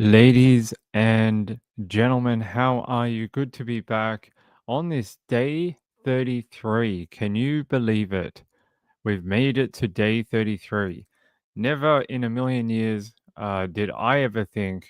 Ladies and gentlemen, how are you? Good to be back on this day 33. Can you believe it? We've made it to day 33. Never in a million years did I ever think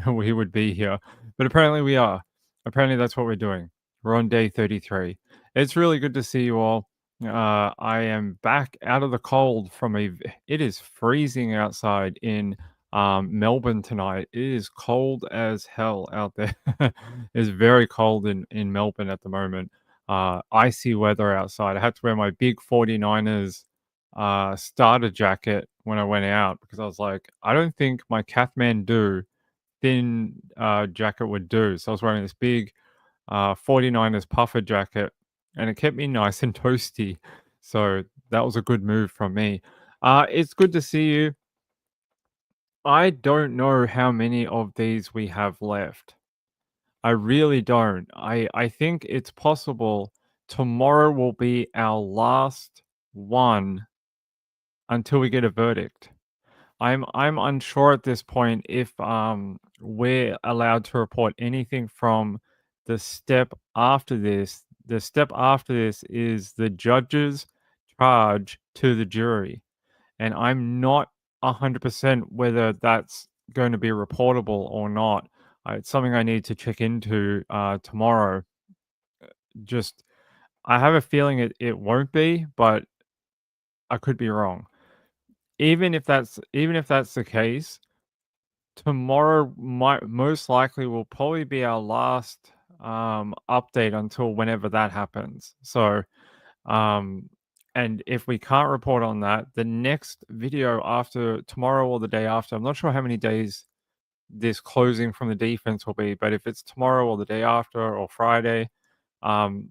we would be here, but apparently we are. Apparently, that's what we're doing. We're on day 33. It's really good to see you all. I am back out of the cold from it is freezing outside in Melbourne tonight. It is cold as hell out there. It's very cold in Melbourne at the moment. Icy weather outside. I had to wear my big 49ers starter jacket when I went out because I was like, I don't think my Kathmandu thin jacket would do. So I was wearing this big 49ers puffer jacket and it kept me nice and toasty. So that was a good move from me. It's good to see you. I don't know how many of these we have left. I really don't. I think it's possible tomorrow will be our last one until we get a verdict. I'm unsure at this point if we're allowed to report anything from the step after this. The step after this is the judge's charge to the jury, and I'm not 100% whether that's going to be reportable or not. It's something I need to check into tomorrow. Just I have a feeling it won't be, but I could be wrong. Even if that's the case, tomorrow might most likely will probably be our last update until whenever that happens. So um and if we can't report on that, the next video after tomorrow or the day after, I'm not sure how many days this closing from the defense will be, but if it's tomorrow or the day after or Friday, um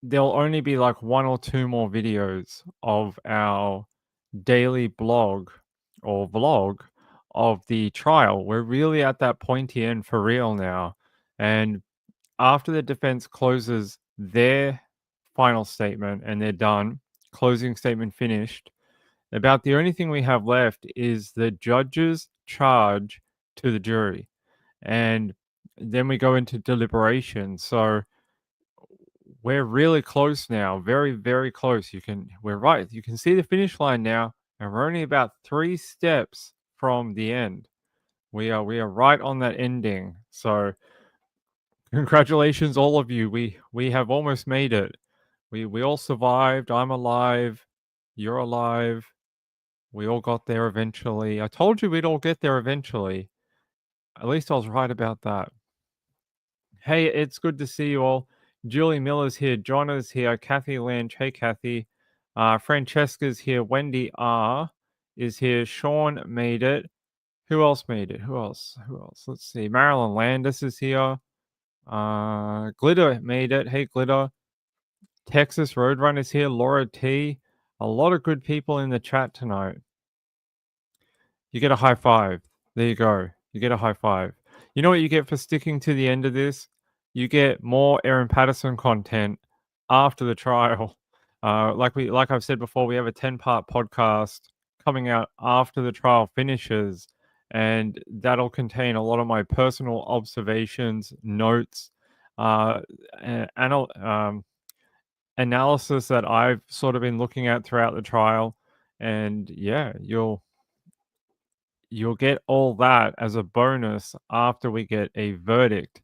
there'll only be like one or two more videos of our daily blog or vlog of the trial. We're really at that pointy end for real now. And after the defense closes their final statement and they're done, closing statement finished, about the only thing we have left is the judge's charge to the jury. And then we go into deliberation. So we're really close now, very, very close. We're right. You can see the finish line now, and we're only about 3 steps from the end. We are right on that ending. So congratulations, all of you. We have almost made it. We all survived. I'm alive. You're alive. We all got there eventually. I told you we'd all get there eventually. At least I was right about that. Hey, it's good to see you all. Julie Miller's here. John is here. Kathy Lynch. Hey, Kathy. Francesca's here. Wendy R is here. Sean made it. Who else made it? Who else? Who else? Let's see. Marilyn Landis is here. Glitter made it. Hey, Glitter. Texas Roadrunner's here. Laura T. A lot of good people in the chat tonight. You get a high five. There you go. You get a high five. You know what you get for sticking to the end of this? You get more Erin Patterson content after the trial. Like I've said before, we have a 10-part podcast coming out after the trial finishes, and that'll contain a lot of my personal observations, notes, uh, analysis that I've sort of been looking at throughout the trial. And yeah, you'll get all that as a bonus after we get a verdict.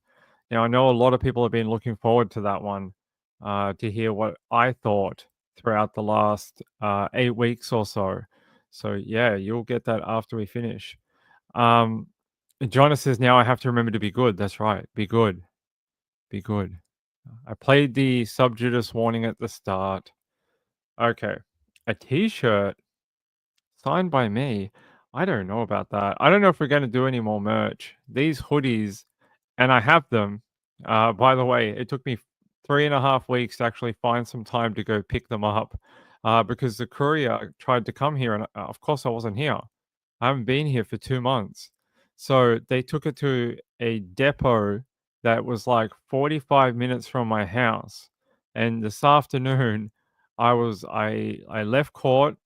Now, I know a lot of people have been looking forward to that one, to hear what I thought throughout the last 8 weeks or so. So, yeah, you'll get that after we finish. Jonas says, now I have to remember to be good. That's right. Be good. Be good. I played the sub judice warning at the start. Okay. A t shirt signed by me. I don't know about that. I don't know if we're going to do any more merch. These hoodies, and I have them. By the way, it took me 3.5 weeks to actually find some time to go pick them up because the courier tried to come here, and of course, I wasn't here. I haven't been here for 2 months. So they took it to a depot that was like 45 minutes from my house. And this afternoon, I left court.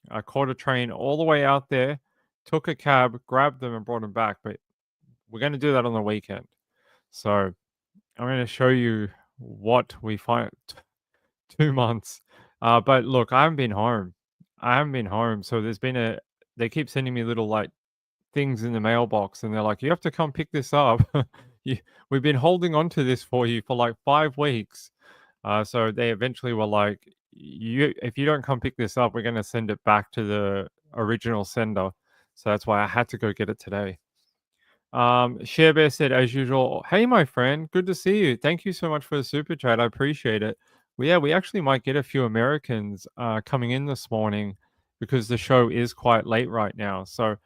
I caught a train all the way out there, took a cab, grabbed them, and brought them back. But we're going to do that on the weekend. So I'm going to show you what we find. 2 months. But look, I haven't been home. I haven't been home. So there's been a. They keep sending me little like things in the mailbox, and they're like, "You have to come pick this up." you, we've been holding on to this for you for like 5 weeks. So they eventually were like, "You, if you don't come pick this up, we're going to send it back to the original sender." So that's why I had to go get it today. Share Bear said, as usual, "Hey, my friend, good to see you. Thank you so much for the super chat. I appreciate it." Well, yeah, we actually might get a few Americans coming in this morning because the show is quite late right now. So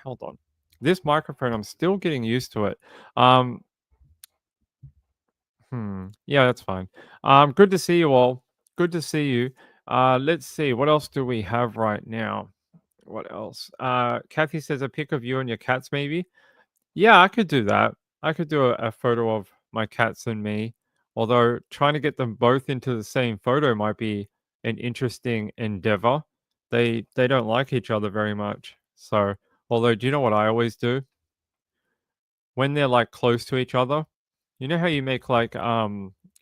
hold on. This microphone, I'm still getting used to it. Um, yeah, that's fine. Good to see you all. Good to see you. Let's see. What else do we have right now? What else? Kathy says a pic of you and your cats, maybe. Yeah, I could do that. I could do a photo of my cats and me. Although trying to get them both into the same photo might be an interesting endeavor. They don't like each other very much. So, although do you know what I always do? When they're like close to each other, you know how you make like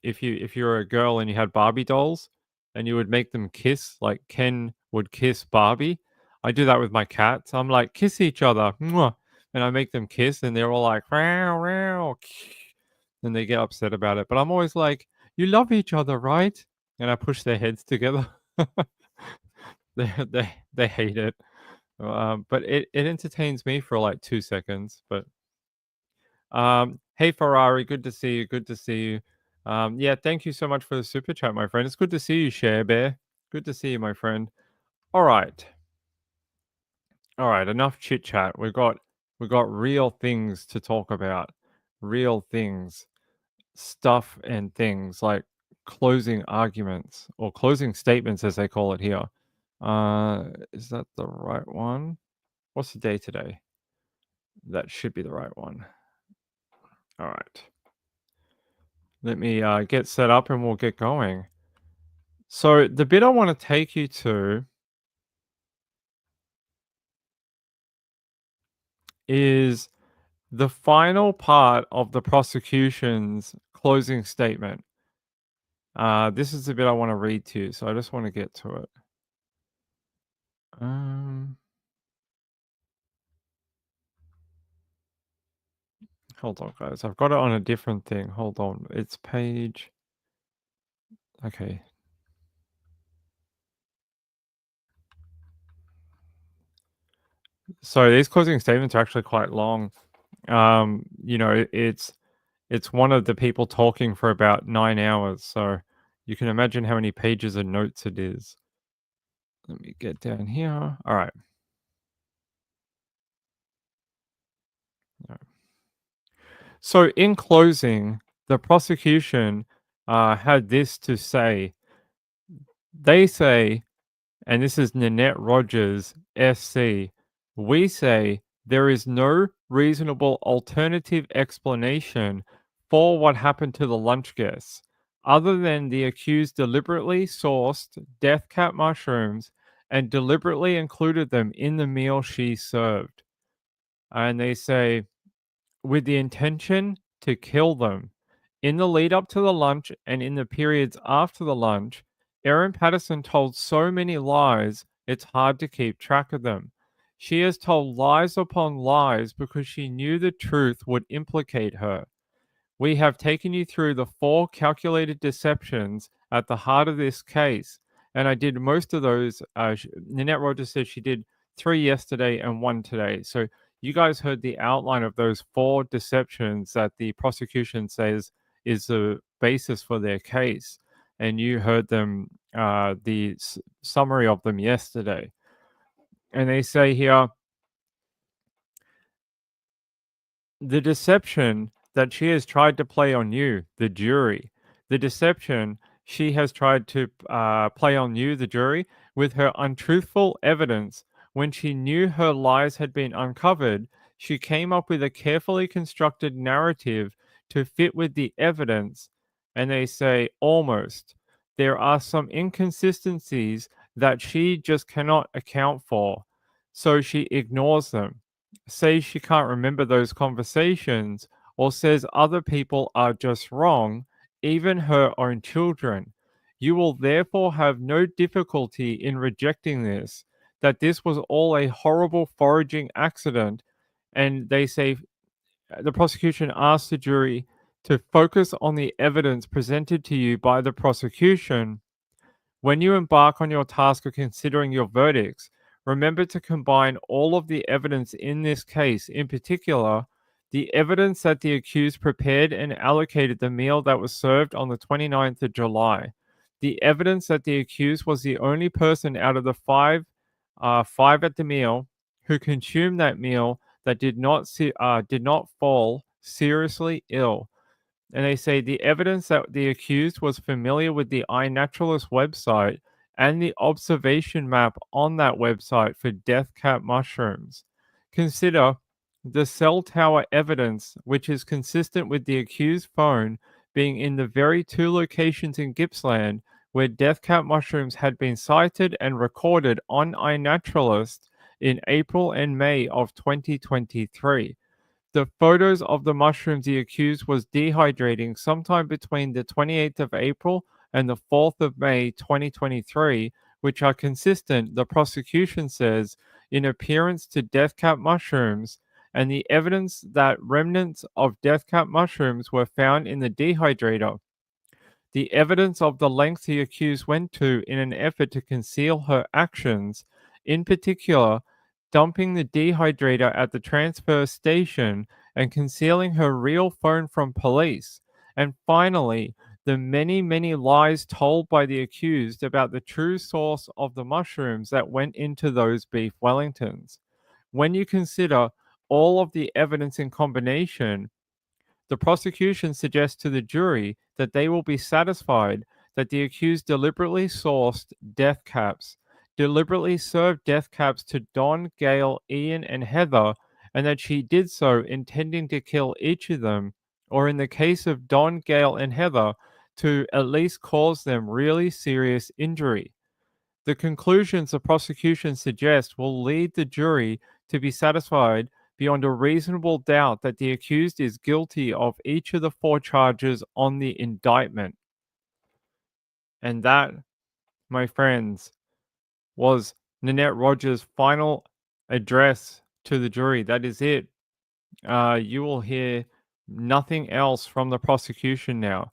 if you're a girl and you had Barbie dolls and you would make them kiss, like Ken would kiss Barbie. I do that with my cats. I'm like, kiss each other. Mwah, and I make them kiss and they're all like row, row, and they get upset about it. But I'm always like, you love each other, right? And I push their heads together. They hate it. But it entertains me for like 2 seconds. But hey Ferrari, good to see you. Good to see you. Yeah, thank you so much for the super chat, my friend. It's good to see you, Share Bear. Good to see you, my friend. All right, all right. Enough chit chat. We got real things to talk about. Real things, stuff, and things like closing arguments or closing statements, as they call it here. Is that the right one? What's the day today? That should be the right one. All right. Let me get set up and we'll get going. So the bit I want to take you to is the final part of the prosecution's closing statement. This is the bit I want to read to you, so I just want to get to it. Hold on, guys. I've got it on a different thing. Hold on. It's page. Okay. So these closing statements are actually quite long. It's one of the people talking for about 9 hours, so you can imagine how many pages of notes it is. Let me get down here. All right. So in closing, the prosecution had this to say. They say, and this is Nanette Rogers, SC, we say there is no reasonable alternative explanation for what happened to the lunch guests, other than the accused deliberately sourced death cap mushrooms and deliberately included them in the meal she served. And they say, with the intention to kill them. In the lead up to the lunch and in the periods after the lunch, Erin Patterson told so many lies, it's hard to keep track of them. She has told lies upon lies because she knew the truth would implicate her. We have taken you through the 4 calculated deceptions at the heart of this case, and I did most of those. Nanette Rogers said she did 3 yesterday and 1 today. So you guys heard the outline of those 4 deceptions that the prosecution says is the basis for their case, and you heard them, the summary of them yesterday. And they say here, the deception that she has tried to play on you, the jury, the deception she has tried to play on you, the jury, with her untruthful evidence when she knew her lies had been uncovered, she came up with a carefully constructed narrative to fit with the evidence. And they say, almost. There are some inconsistencies that she just cannot account for, so she ignores them. says she can't remember those conversations, or says other people are just wrong, even her own children. You will therefore have no difficulty in rejecting this, that this was all a horrible foraging accident. And they say the prosecution asks the jury to focus on the evidence presented to you by the prosecution. When you embark on your task of considering your verdicts, remember to combine all of the evidence in this case, in particular, the evidence that the accused prepared and allocated the meal that was served on the 29th of July, the evidence that the accused was the only person out of the five at the meal who consumed that meal that did not fall seriously ill, and they say the evidence that the accused was familiar with the iNaturalist website and the observation map on that website for death cap mushrooms. Consider the cell tower evidence, which is consistent with the accused phone being in the very two locations in Gippsland where death cap mushrooms had been sighted and recorded on iNaturalist in April and May of 2023. The photos of the mushrooms the accused was dehydrating sometime between the 28th of April and the 4th of May 2023, which are consistent, the prosecution says, in appearance to death cap mushrooms, and the evidence that remnants of death cap mushrooms were found in the dehydrator. The evidence of the lengths the accused went to in an effort to conceal her actions, in particular, dumping the dehydrator at the transfer station and concealing her real phone from police. And finally, the many, many lies told by the accused about the true source of the mushrooms that went into those beef Wellingtons. When you consider all of the evidence in combination, the prosecution suggests to the jury that they will be satisfied that the accused deliberately sourced death caps, deliberately served death caps to Don, Gail, Ian, and Heather, and that she did so intending to kill each of them, or in the case of Don, Gail, and Heather, to at least cause them really serious injury. The conclusions the prosecution suggests will lead the jury to be satisfied beyond a reasonable doubt that the accused is guilty of each of the four charges on the indictment. And that, my friends, was Nanette Rogers' final address to the jury. That is it. You will hear nothing else from the prosecution now.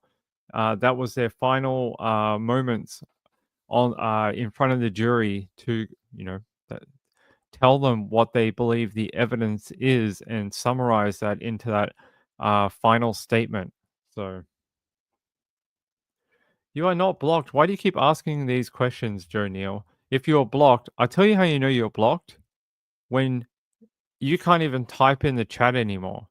That was their final moments on in front of the jury to, you know, that tell them what they believe the evidence is and summarize that into that final statement. So, you are not blocked. Why do you keep asking these questions, Joe Neal? If you're blocked, I'll tell you how you know you're blocked when you can't even type in the chat anymore.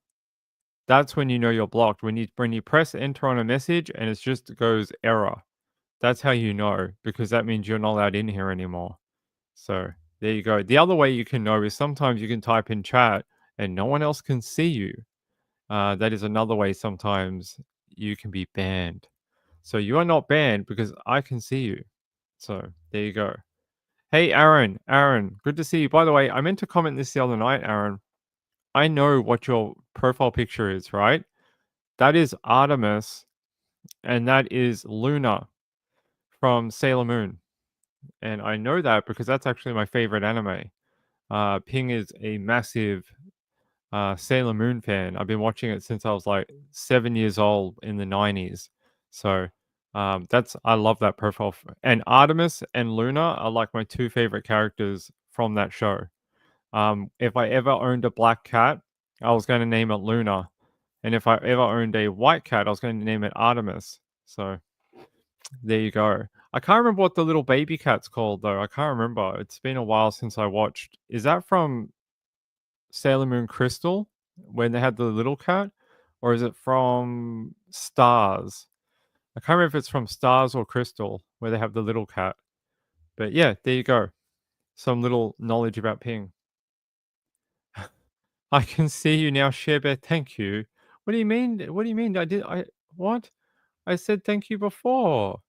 That's when you know you're blocked. When you press enter on a message and it just goes error. That's how you know, because that means you're not allowed in here anymore. So there you go. The other way you can know is sometimes you can type in chat and no one else can see you. That is another way sometimes you can be banned. So you are not banned because I can see you. So there you go. Hey, Aaron. Aaron, good to see you. By the way, I meant to comment this the other night, Aaron. I know what your profile picture is, right? That is Artemis and that is Luna from Sailor Moon. And I know that because that's actually my favorite anime. Ping is a massive Sailor Moon fan. I've been watching it since I was like 7 years old in the 90s. So that's I love that profile. And Artemis and Luna are like my two favorite characters from that show. If I ever owned a black cat, I was going to name it Luna. And if I ever owned a white cat, I was going to name it Artemis. So there you go. I can't remember what the little baby cat's called though. I can't remember. It's been a while since I watched. Is that from Sailor Moon Crystal when they had the little cat, or is it from Stars? I can't remember if it's from Stars or Crystal where they have the little cat. But yeah, there you go. Some little knowledge about Ping. I can see you now, Shebe. Thank you. What do you mean? What do you mean? I what? I said thank you before.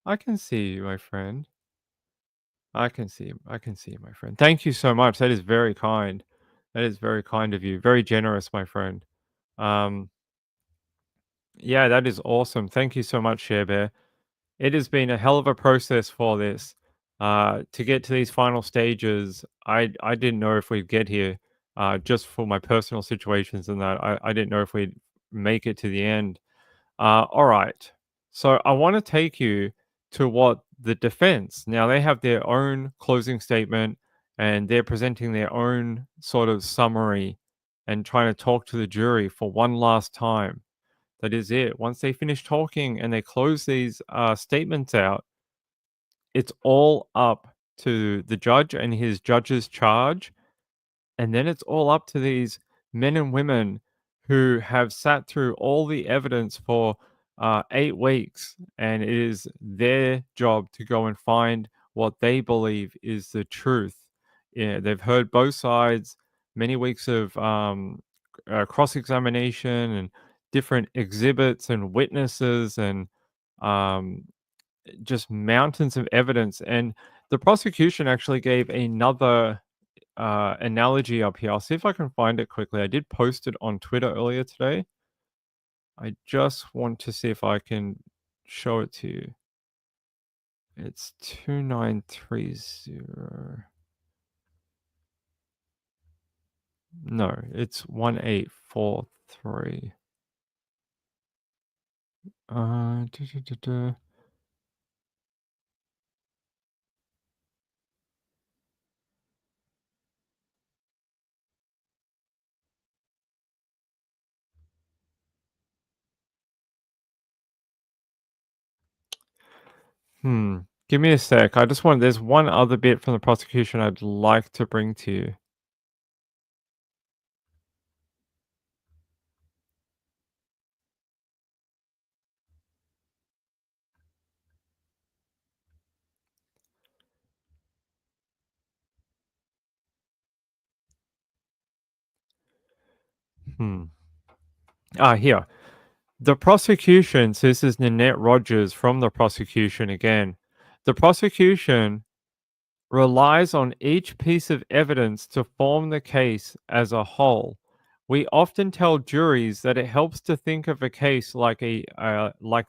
I can see you, my friend. I can see you, my friend. Thank you so much. That is very kind. That is very kind of you. Very generous, my friend. Um, yeah, that is awesome. Thank you so much, Share Bear. It has been a hell of a process for this. To get to these final stages, I didn't know if we'd get here. Just for my personal situations and that, I didn't know if we'd make it to the end. All right. So I want to take you to what the defense now they have their own closing statement and they're presenting their own sort of summary and trying to talk to the jury for one last time. That is it. Once they finish talking and they close these statements out, it's all up to the judge and his judge's charge, and then it's all up to these men and women who have sat through all the evidence for 8 weeks, and it is their job to go and find what they believe is the truth. Yeah, they've heard both sides, many weeks of cross examination and different exhibits and witnesses and um, just mountains of evidence. And the prosecution actually gave another analogy up here. I'll see if I can find it quickly. I did post it on Twitter earlier today. I just want to see if I can show it to you. It's 2930. No, it's 1843. Duh, duh, duh, duh. Hmm. Give me a sec. There's one other bit from the prosecution I'd like to bring to you. Hmm. Here. The prosecution, so this is Nanette Rogers from the prosecution again. The prosecution relies on each piece of evidence to form the case as a whole. We often tell juries that it helps to think of a case like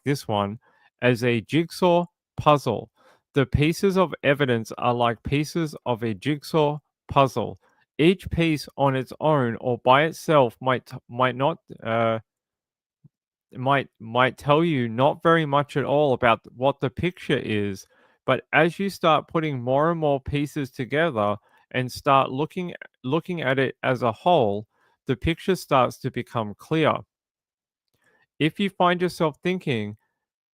this one as a jigsaw puzzle. The pieces of evidence are like pieces of a jigsaw puzzle. Each piece on its own or by itself might not might tell you not very much at all about what the picture is, but as you start putting more and more pieces together and start looking at it as a whole, the picture starts to become clear. If you find yourself thinking,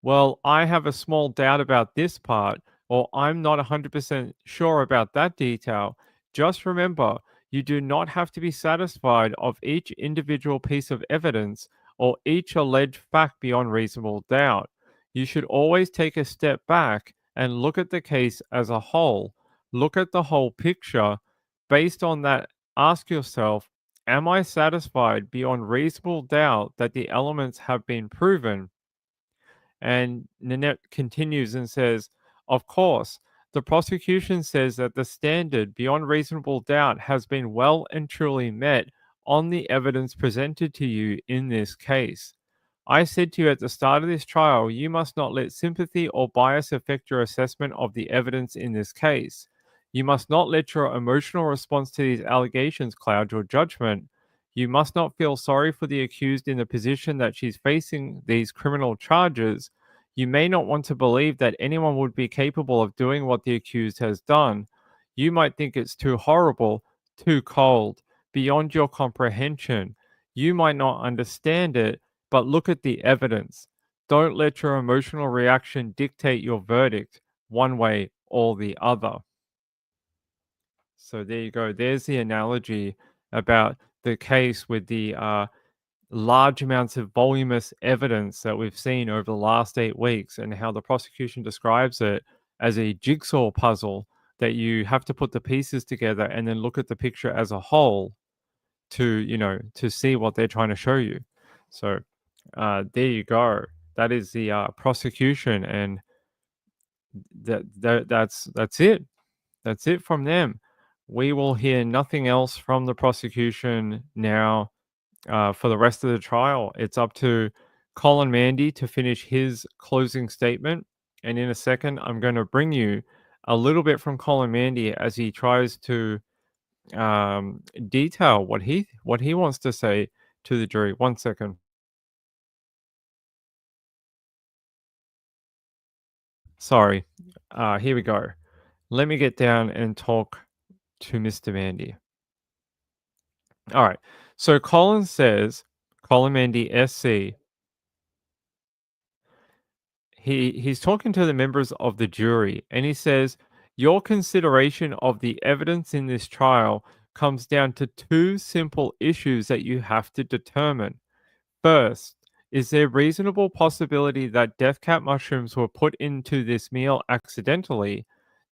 well, I have a small doubt about this part, or I'm not 100% sure about that detail. Just remember, you do not have to be satisfied of each individual piece of evidence or each alleged fact beyond reasonable doubt. You should always take a step back and look at the case as a whole. Look at the whole picture. Based on that, ask yourself, am I satisfied beyond reasonable doubt that the elements have been proven? And Nanette continues and says, of course, the prosecution says that the standard beyond reasonable doubt has been well and truly met on the evidence presented to you in this case. I said to you at the start of this trial, you must not let sympathy or bias affect your assessment of the evidence in this case. You must not let your emotional response to these allegations cloud your judgment. You must not feel sorry for the accused in the position that she's facing these criminal charges. You may not want to believe that anyone would be capable of doing what the accused has done. You might think it's too horrible, too cold, beyond your comprehension. You might not understand it, but look at the evidence. Don't let your emotional reaction dictate your verdict one way or the other. So there you go. There's the analogy about the case with the large amounts of voluminous evidence that we've seen over the last 8 weeks, and how the prosecution describes it as a jigsaw puzzle that you have to put the pieces together and then look at the picture as a whole to, to see what they're trying to show you. So there you go. That is the prosecution, and that's it. That's it from them. We will hear nothing else from the prosecution now for the rest of the trial. It's up to Colin Mandy to finish his closing statement. And in a second, I'm going to bring you a little bit from Colin Mandy as he tries to detail what he wants to say to the jury. 1 second. Sorry. Here we go. Let me get down and talk to Mr. Mandy. All right. So Colin Mandy SC, he's talking to the members of the jury and he says, "Your consideration of the evidence in this trial comes down to two simple issues that you have to determine. First, is there reasonable possibility that death cap mushrooms were put into this meal accidentally?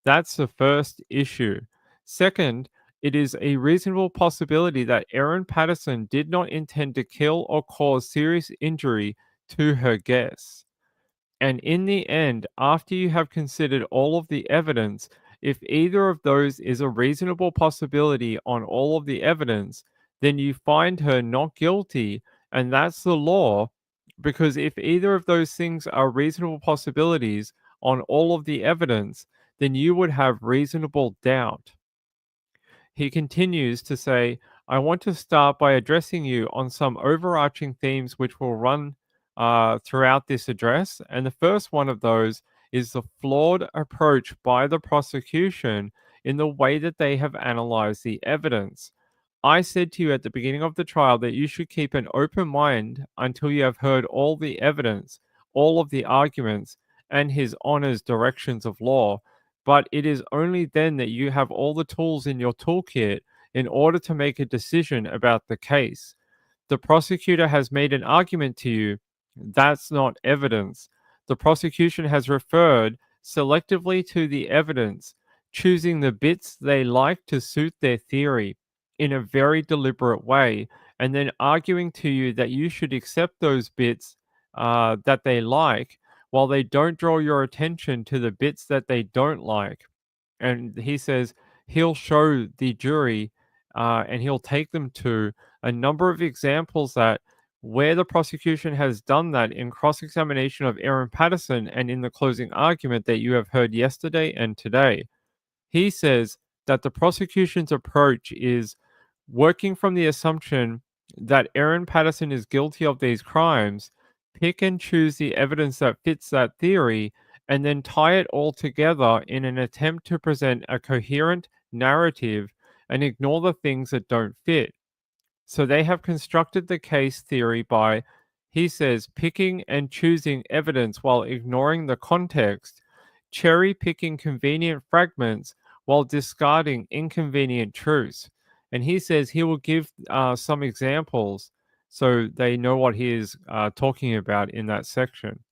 That's the first issue. Second, it is a reasonable possibility that Erin Patterson did not intend to kill or cause serious injury to her guests. And in the end, after you have considered all of the evidence, if either of those is a reasonable possibility on all of the evidence, then you find her not guilty. And that's the law. Because if either of those things are reasonable possibilities on all of the evidence, then you would have reasonable doubt." He continues to say, "I want to start by addressing you on some overarching themes which will run throughout this address. And the first one of those is the flawed approach by the prosecution in the way that they have analyzed the evidence. I said to you at the beginning of the trial that you should keep an open mind until you have heard all the evidence, all of the arguments, and His Honor's directions of law. But it is only then that you have all the tools in your toolkit in order to make a decision about the case. The prosecutor has made an argument to you. That's not evidence. The prosecution has referred selectively to the evidence, choosing the bits they like to suit their theory in a very deliberate way, and then arguing to you that you should accept those bits that they like, while they don't draw your attention to the bits that they don't like. And he says he'll show the jury and he'll take them to a number of examples that where the prosecution has done that in cross examination of Erin Patterson and in the closing argument that you have heard yesterday and today. He says that the prosecution's approach is working from the assumption that Erin Patterson is guilty of these crimes, pick and choose the evidence that fits that theory, and then tie it all together in an attempt to present a coherent narrative and ignore the things that don't fit. So they have constructed the case theory by, he says, picking and choosing evidence while ignoring the context, cherry picking convenient fragments while discarding inconvenient truths. And he says he will give some examples so they know what he is talking about in that section.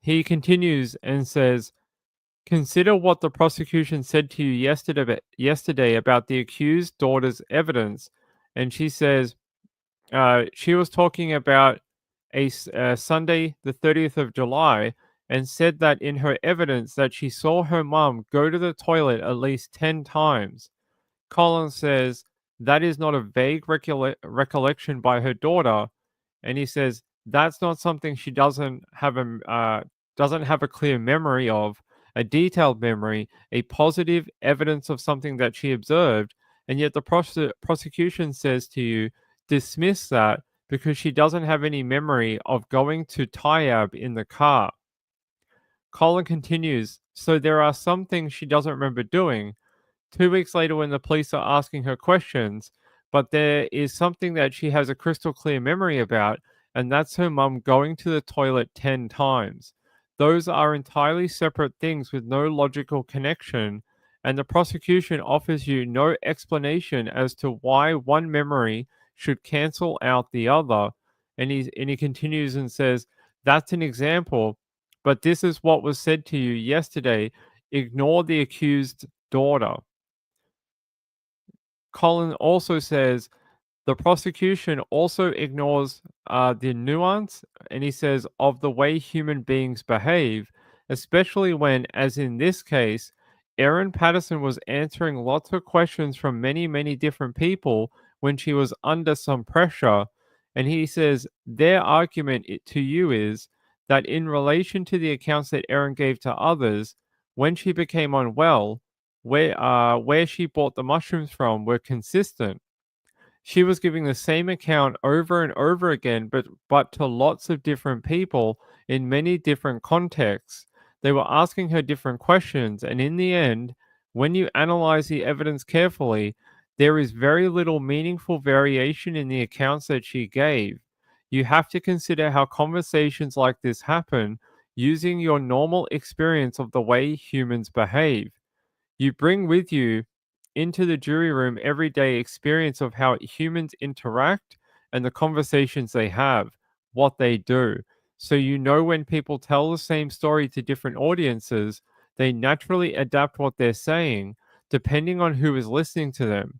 He continues and says, "Consider what the prosecution said to you yesterday about the accused daughter's evidence." And she says she was talking about Sunday, the 30th of July, and said that in her evidence that she saw her mum go to the toilet at least 10 times. Collins says that is not a vague recollection by her daughter, and he says that's not something she doesn't have a clear memory of, a detailed memory, a positive evidence of something that she observed, and yet the prosecution says to you, dismiss that because she doesn't have any memory of going to Tyab in the car. Colin continues, so there are some things she doesn't remember doing. 2 weeks later, when the police are asking her questions, but there is something that she has a crystal clear memory about, and that's her mum going to the toilet 10 times. Those are entirely separate things with no logical connection, and the prosecution offers you no explanation as to why one memory should cancel out the other. And he continues and says, that's an example, but this is what was said to you yesterday. Ignore the accused daughter. Colin also says the prosecution also ignores the nuance, and he says, of the way human beings behave, especially when, as in this case, Erin Patterson was answering lots of questions from many, many different people when she was under some pressure. And he says their argument to you is that in relation to the accounts that Erin gave to others, when she became unwell, where she bought the mushrooms from were consistent. She was giving the same account over and over again, but to lots of different people in many different contexts. They were asking her different questions, and in the end, when you analyze the evidence carefully, there is very little meaningful variation in the accounts that she gave. You have to consider how conversations like this happen using your normal experience of the way humans behave. You bring with you into the jury room everyday experience of how humans interact and the conversations they have, what they do. So you know when people tell the same story to different audiences, they naturally adapt what they're saying depending on who is listening to them.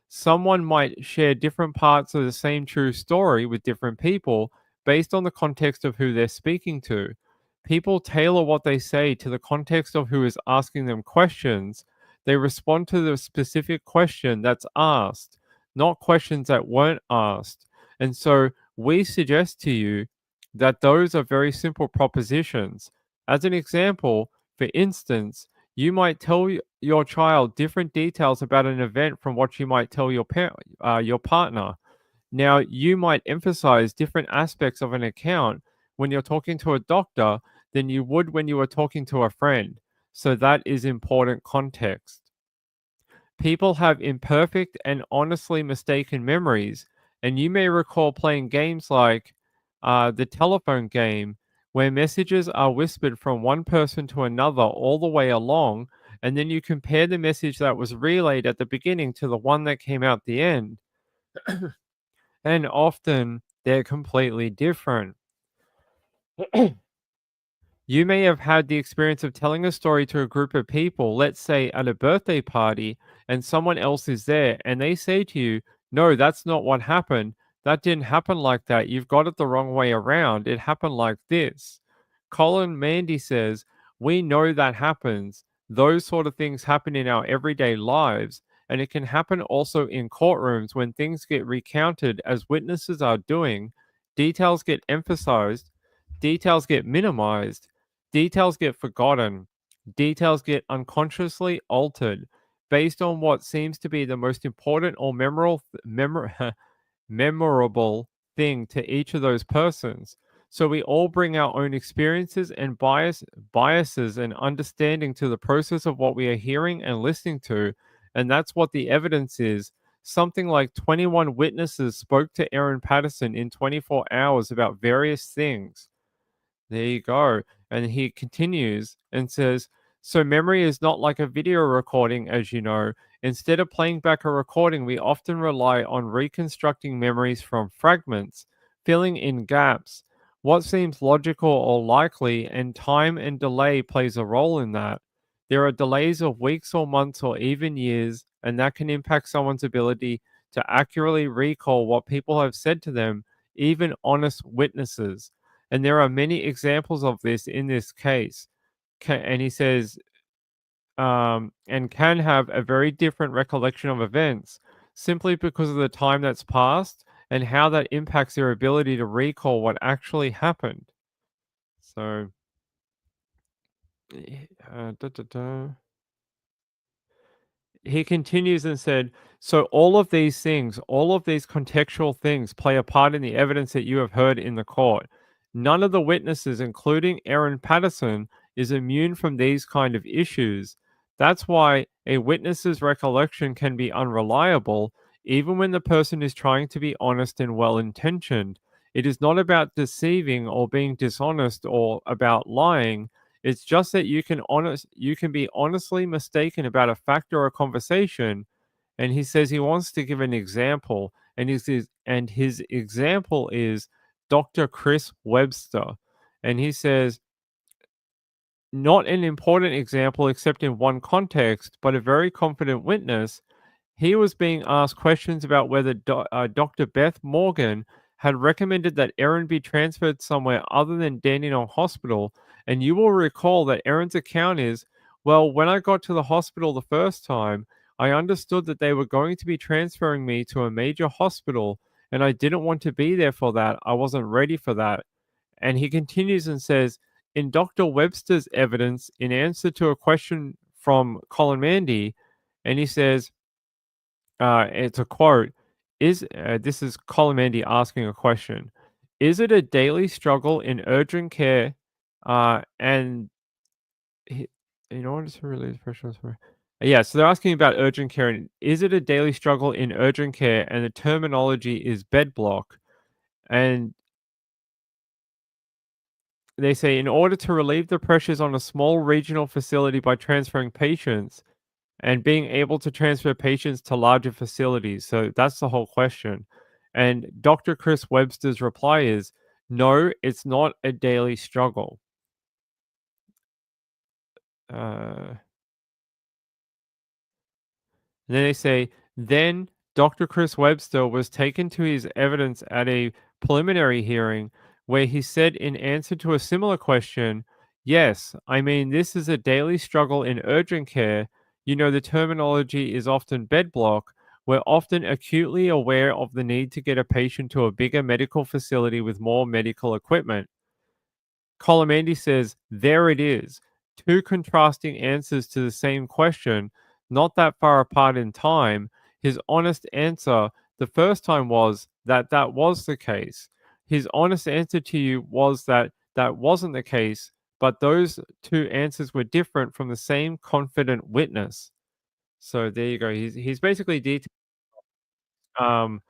Someone might share different parts of the same true story with different people based on the context of who they're speaking to. People tailor what they say to the context of who is asking them questions. They respond to the specific question that's asked, not questions that weren't asked. And so we suggest to you that those are very simple propositions. As an example, for instance, you might tell your child different details about an event from what you might tell your partner. Now, you might emphasize different aspects of an account when you're talking to a doctor than you would when you were talking to a friend. So that is important context. People have imperfect and honestly mistaken memories, and you may recall playing games like the telephone game, where messages are whispered from one person to another all the way along, and then you compare the message that was relayed at the beginning to the one that came out the end, and often they're completely different. You may have had the experience of telling a story to a group of people, let's say at a birthday party, and someone else is there, and they say to you, no, that's not what happened. That didn't happen like that. You've got it the wrong way around. It happened like this. Colin Mandy says, we know that happens. Those sort of things happen in our everyday lives, and it can happen also in courtrooms when things get recounted as witnesses are doing. Details get emphasized, details get minimized, details get forgotten, details get unconsciously altered based on what seems to be the most important or memorable thing to each of those persons. So we all bring our own experiences and biases and understanding to the process of what we are hearing and listening to, and that's what the evidence is. Something like 21 witnesses spoke to Erin Patterson in 24 hours about various things. There you go. And he continues and says, so memory is not like a video recording, as you know. Instead of playing back a recording, we often rely on reconstructing memories from fragments, filling in gaps. What seems logical or likely, and time and delay plays a role in that. There are delays of weeks or months or even years, and that can impact someone's ability to accurately recall what people have said to them, even honest witnesses. And there are many examples of this in this case. And he says, and can have a very different recollection of events simply because of the time that's passed and how that impacts their ability to recall what actually happened. So, da, da, da. He continues and said, so all of these things, all of these contextual things play a part in the evidence that you have heard in the court. None of the witnesses, including Erin Patterson, is immune from these kind of issues. That's why a witness's recollection can be unreliable, even when the person is trying to be honest and well intentioned. It is not about deceiving or being dishonest or about lying. It's just that you can be honestly mistaken about a fact or a conversation. And he says he wants to give an example, and his example is Dr. Chris Webster. And he says, not an important example except in one context, but a very confident witness. He was being asked questions about whether Dr. Beth Morgan had recommended that Erin be transferred somewhere other than Dandenong Hospital. And you will recall that Erin's account is, Well, when I got to the hospital the first time, I understood that they were going to be transferring me to a major hospital, and I didn't want to be there for that. I wasn't ready for that. And he continues and says, in Dr. Webster's evidence, in answer to a question from Colin Mandy, and he says, it's a quote, is this is Colin Mandy asking a question. Is it a daily struggle in urgent care and he in order to relieve pressure on yeah, so they're asking about urgent care, and is it a daily struggle in urgent care? And the terminology is bed block. And they say in order to relieve the pressures on a small regional facility by transferring patients and being able to transfer patients to larger facilities. So that's the whole question. And Dr. Chris Webster's reply is no, it's not a daily struggle. Uh, And then they say, then Dr. Chris Webster was taken to his evidence at a preliminary hearing where he said, in answer to a similar question, yes, I mean, this is a daily struggle in urgent care. You know, the terminology is often bed block. We're often acutely aware of the need to get a patient to a bigger medical facility with more medical equipment. Colomandi says, there it is. Two contrasting answers to the same question, not that far apart in time. His honest answer the first time was that that was the case. His honest answer to you was that that wasn't the case, but those two answers were different from the same confident witness. So there you go. He's basically um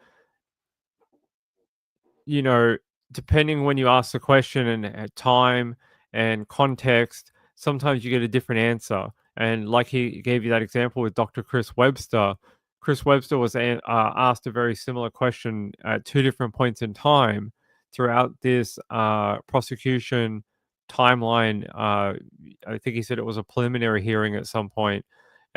you know, depending when you ask the question and time and context, sometimes you get a different answer. And like he gave you that example with Dr. Chris Webster was asked a very similar question at two different points in time throughout this prosecution timeline. I think he said it was a preliminary hearing at some point,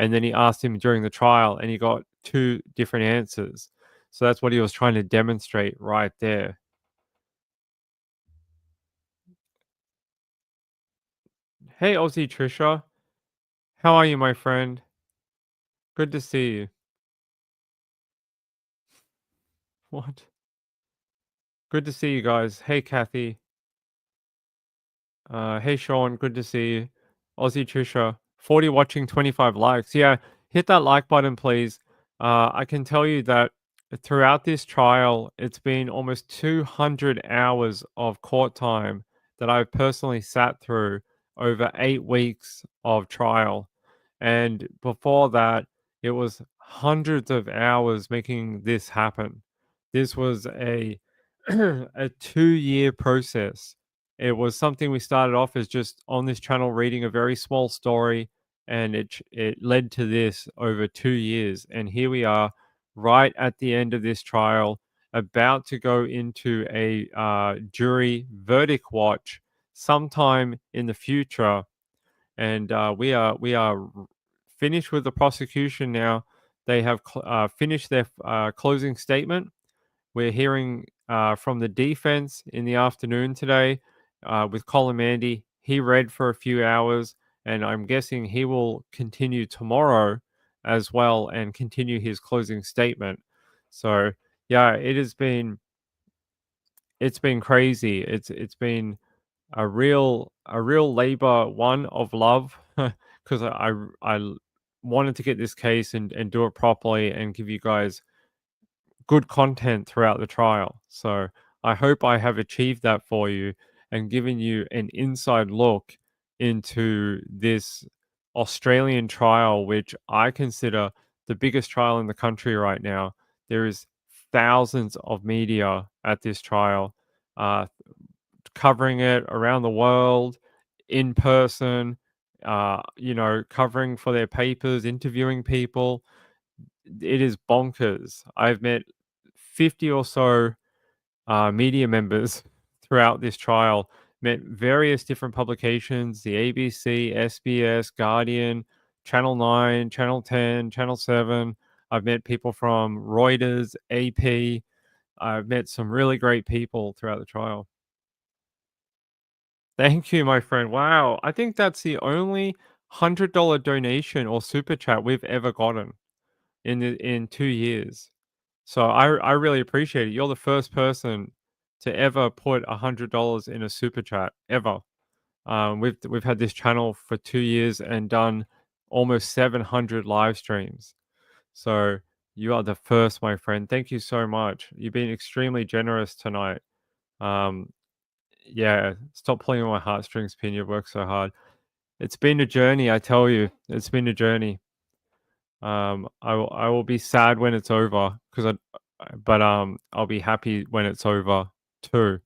and then he asked him during the trial, and he got two different answers. So that's what he was trying to demonstrate right there. Hey, Aussie Trisha. How are you, my friend? Good to see you. What? Good to see you guys. Hey, Kathy. Hey, Sean. Good to see you. Aussie Trisha. 40 watching, 25 likes. Yeah, hit that like button, please. I can tell you that throughout this trial, it's been almost 200 hours of court time that I've personally sat through over 8 weeks of trial. And before that, it was hundreds of hours making this happen. This was a a 2-year process. It was something we started off as just on this channel reading a very small story, and it led to this over 2 years. And here we are, right at the end of this trial, about to go into a jury verdict watch sometime in the future, and we are finished with the prosecution now. They have finished their closing statement. We're hearing from the defense in the afternoon today with Colin Mandy. He read for a few hours, and I'm guessing he will continue tomorrow as well and continue his closing statement. So yeah, it's been crazy. It's been a real labor one of love because I wanted to get this case and do it properly and give you guys good content throughout the trial. So I hope I have achieved that for you and given you an inside look into this Australian trial, which I consider the biggest trial in the country right now. There is thousands of media at this trial, uh, covering it around the world, in person, covering for their papers, interviewing people. It is bonkers. I've met 50 or so media members throughout this trial, met various different publications, the ABC, SBS, Guardian, Channel 9, Channel 10, Channel 7. I've met people from Reuters, AP. I've met some really great people throughout the trial. Thank you, my friend. Wow. I think that's the only $100 donation or super chat we've ever gotten in 2 years. So I really appreciate it. You're the first person to ever put $100 in a super chat ever. We've had this channel for 2 years and done almost 700 live streams. So you are the first, my friend. Thank you so much. You've been extremely generous tonight. Um, yeah, stop pulling on my heartstrings, Pin. You worked so hard. It's been a journey, I tell you. It's been a journey. I will be sad when it's over but I'll be happy when it's over too.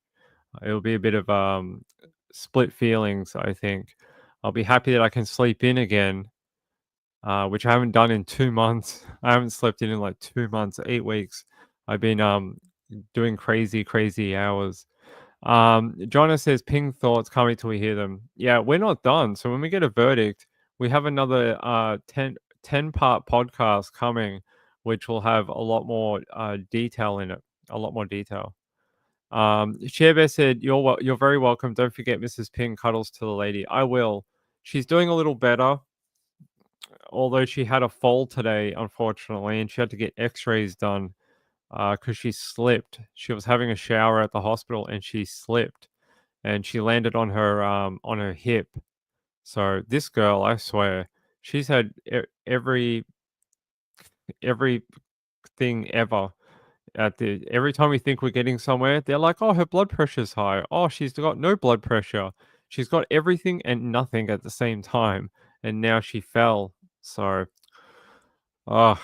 It'll be a bit of split feelings, I think. I'll be happy that I can sleep in again, which I haven't done in 2 months. I haven't slept in like 2 months, 8 weeks. I've been doing crazy, crazy hours. Jonah says, "Ping thoughts, can't wait till we hear them." Yeah, we're not done. So when we get a verdict, we have another 10-part podcast coming, which will have a lot more detail in it, a lot more detail. Shearbear said, You're very welcome. Don't forget Mrs. Ping cuddles to the lady." I will. She's doing a little better, although she had a fall today, unfortunately, and she had to get X-rays done because she slipped. She was having a shower at the hospital and she slipped and she landed on her hip. So this girl, I swear, she's had everything ever. Every time we think we're getting somewhere, they're like, "Oh, her blood pressure's high. Oh, she's got no blood pressure. She's got everything and nothing at the same time." And now she fell. So, oh,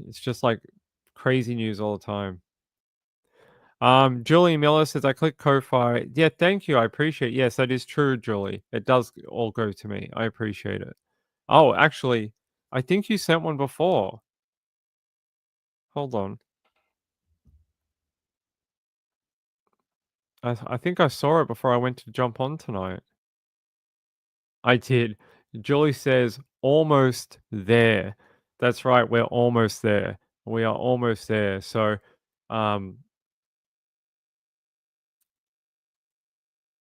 it's just like crazy news all the time. Julie Miller says, "I click Ko-Fi." Yeah, thank you. I appreciate it. Yes, that is true, Julie. It does all go to me. I appreciate it. Oh, actually, I think you sent one before. Hold on. I think I saw it before I went to jump on tonight. I did. Julie says, "Almost there." That's right. We're almost there. We are almost there. So, um,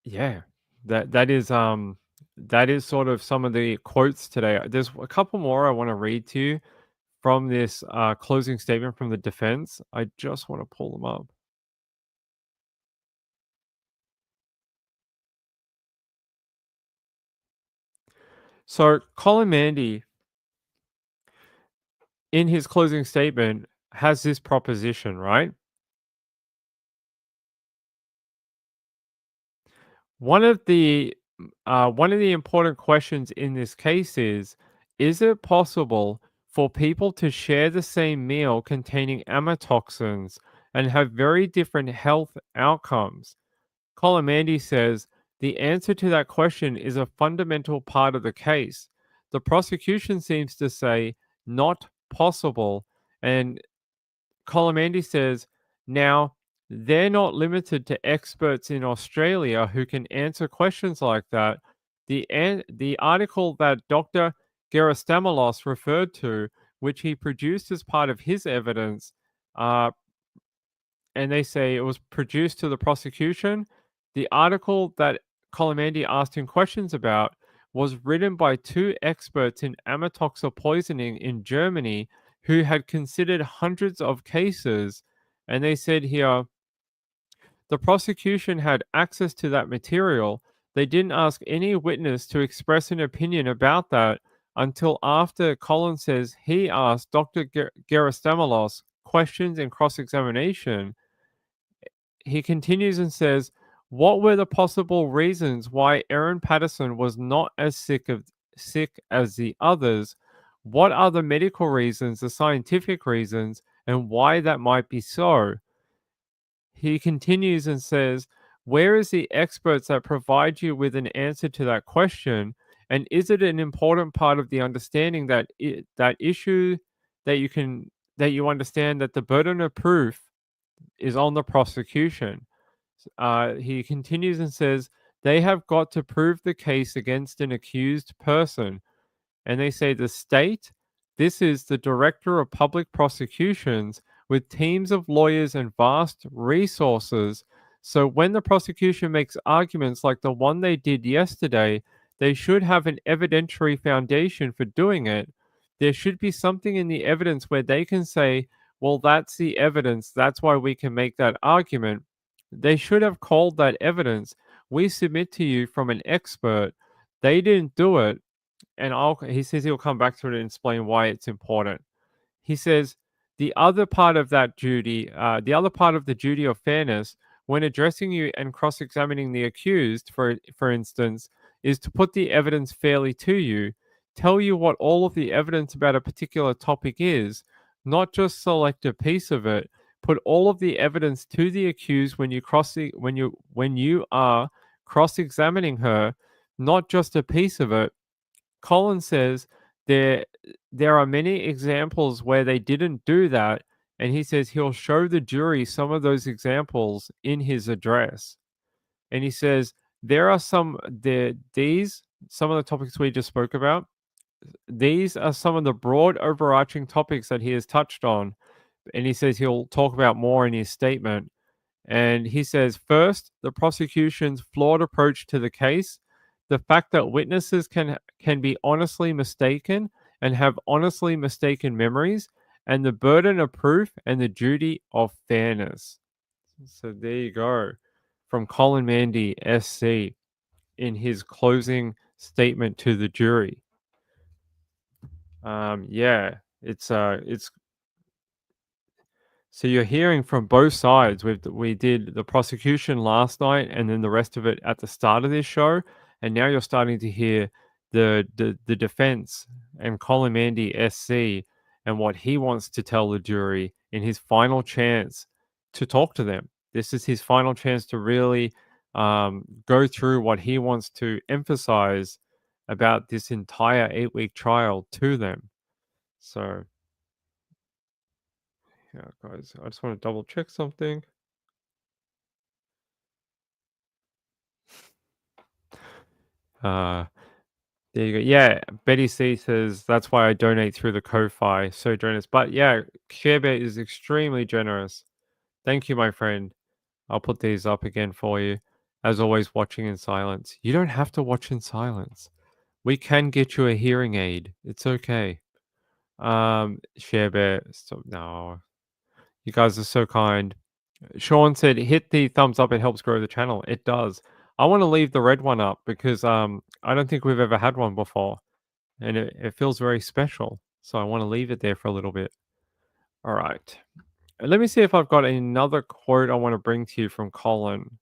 yeah, that is sort of some of the quotes today. There's a couple more I want to read to you from this closing statement from the defense. I just want to pull them up. So Colin Mandy, in his closing statement, has this proposition, right? One of the one of the important questions in this case is it possible for people to share the same meal containing amatoxins and have very different health outcomes? Colomandi says the answer to that question is a fundamental part of the case. The prosecution seems to say not possible, and Colomandi says, now, they're not limited to experts in Australia who can answer questions like that. The article that Dr. Gerastamalos referred to, which he produced as part of his evidence, uh, and they say it was produced to the prosecution. The article that Colomandi asked him questions about was written by two experts in amatoxin poisoning in Germany who had considered hundreds of cases. And they said here the prosecution had access to that material. They didn't ask any witness to express an opinion about that until after Colin says he asked Dr. Gerastamalos questions in cross examination. He continues and says, "What were the possible reasons why Erin Patterson was not as sick as the others? What are the medical reasons, the scientific reasons, and why that might be so?" He continues and says, "Where is the experts that provide you with an answer to that question? And is it an important part of the understanding that issue that you understand that the burden of proof is on the prosecution?" He continues and says, "They have got to prove the case against an accused person." And they say the state, this is the director of public prosecutions with teams of lawyers and vast resources. So when the prosecution makes arguments like the one they did yesterday, they should have an evidentiary foundation for doing it. There should be something in the evidence where they can say, well, that's the evidence. That's why we can make that argument. They should have called that evidence. We submit to you from an expert. They didn't do it. And he says he'll come back to it and explain why it's important. He says the other part of the duty of fairness when addressing you and cross-examining the accused, for instance, is to put the evidence fairly to you, tell you what all of the evidence about a particular topic is, not just select a piece of it. Put all of the evidence to the accused when you are cross-examining her, not just a piece of it. Collins says there there are many examples where they didn't do that, and he says he'll show the jury some of those examples in his address. And he says there are some of the topics we just spoke about. These are some of the broad overarching topics that he has touched on, and he says he'll talk about more in his statement. And he says, first, the prosecution's flawed approach to the case, the fact that witnesses can be honestly mistaken and have honestly mistaken memories, and the burden of proof and the duty of fairness. So there you go, from Colin Mandy, SC, in his closing statement to the jury. Yeah, it's So you're hearing from both sides. We did the prosecution last night, and then the rest of it at the start of this show, and now you're starting to hear the defense and Colin Mandy SC and what he wants to tell the jury in his final chance to talk to them. This is his final chance to really go through what he wants to emphasize about this entire 8-week trial to them. So yeah, guys, I just want to double check something. Uh, there you go. Yeah, Betty C says that's why I donate through the Ko-fi. So generous. But yeah, ShareBear is extremely generous. Thank you, my friend. I'll put these up again for you. As always, watching in silence. You don't have to watch in silence. We can get you a hearing aid. It's okay. ShareBear. Stop. No, you guys are so kind. Sean said, "Hit the thumbs up. It helps grow the channel." It does. I want to leave the red one up because I don't think we've ever had one before, and it feels very special. So I want to leave it there for a little bit. All right. Let me see if I've got another quote I want to bring to you from Colin.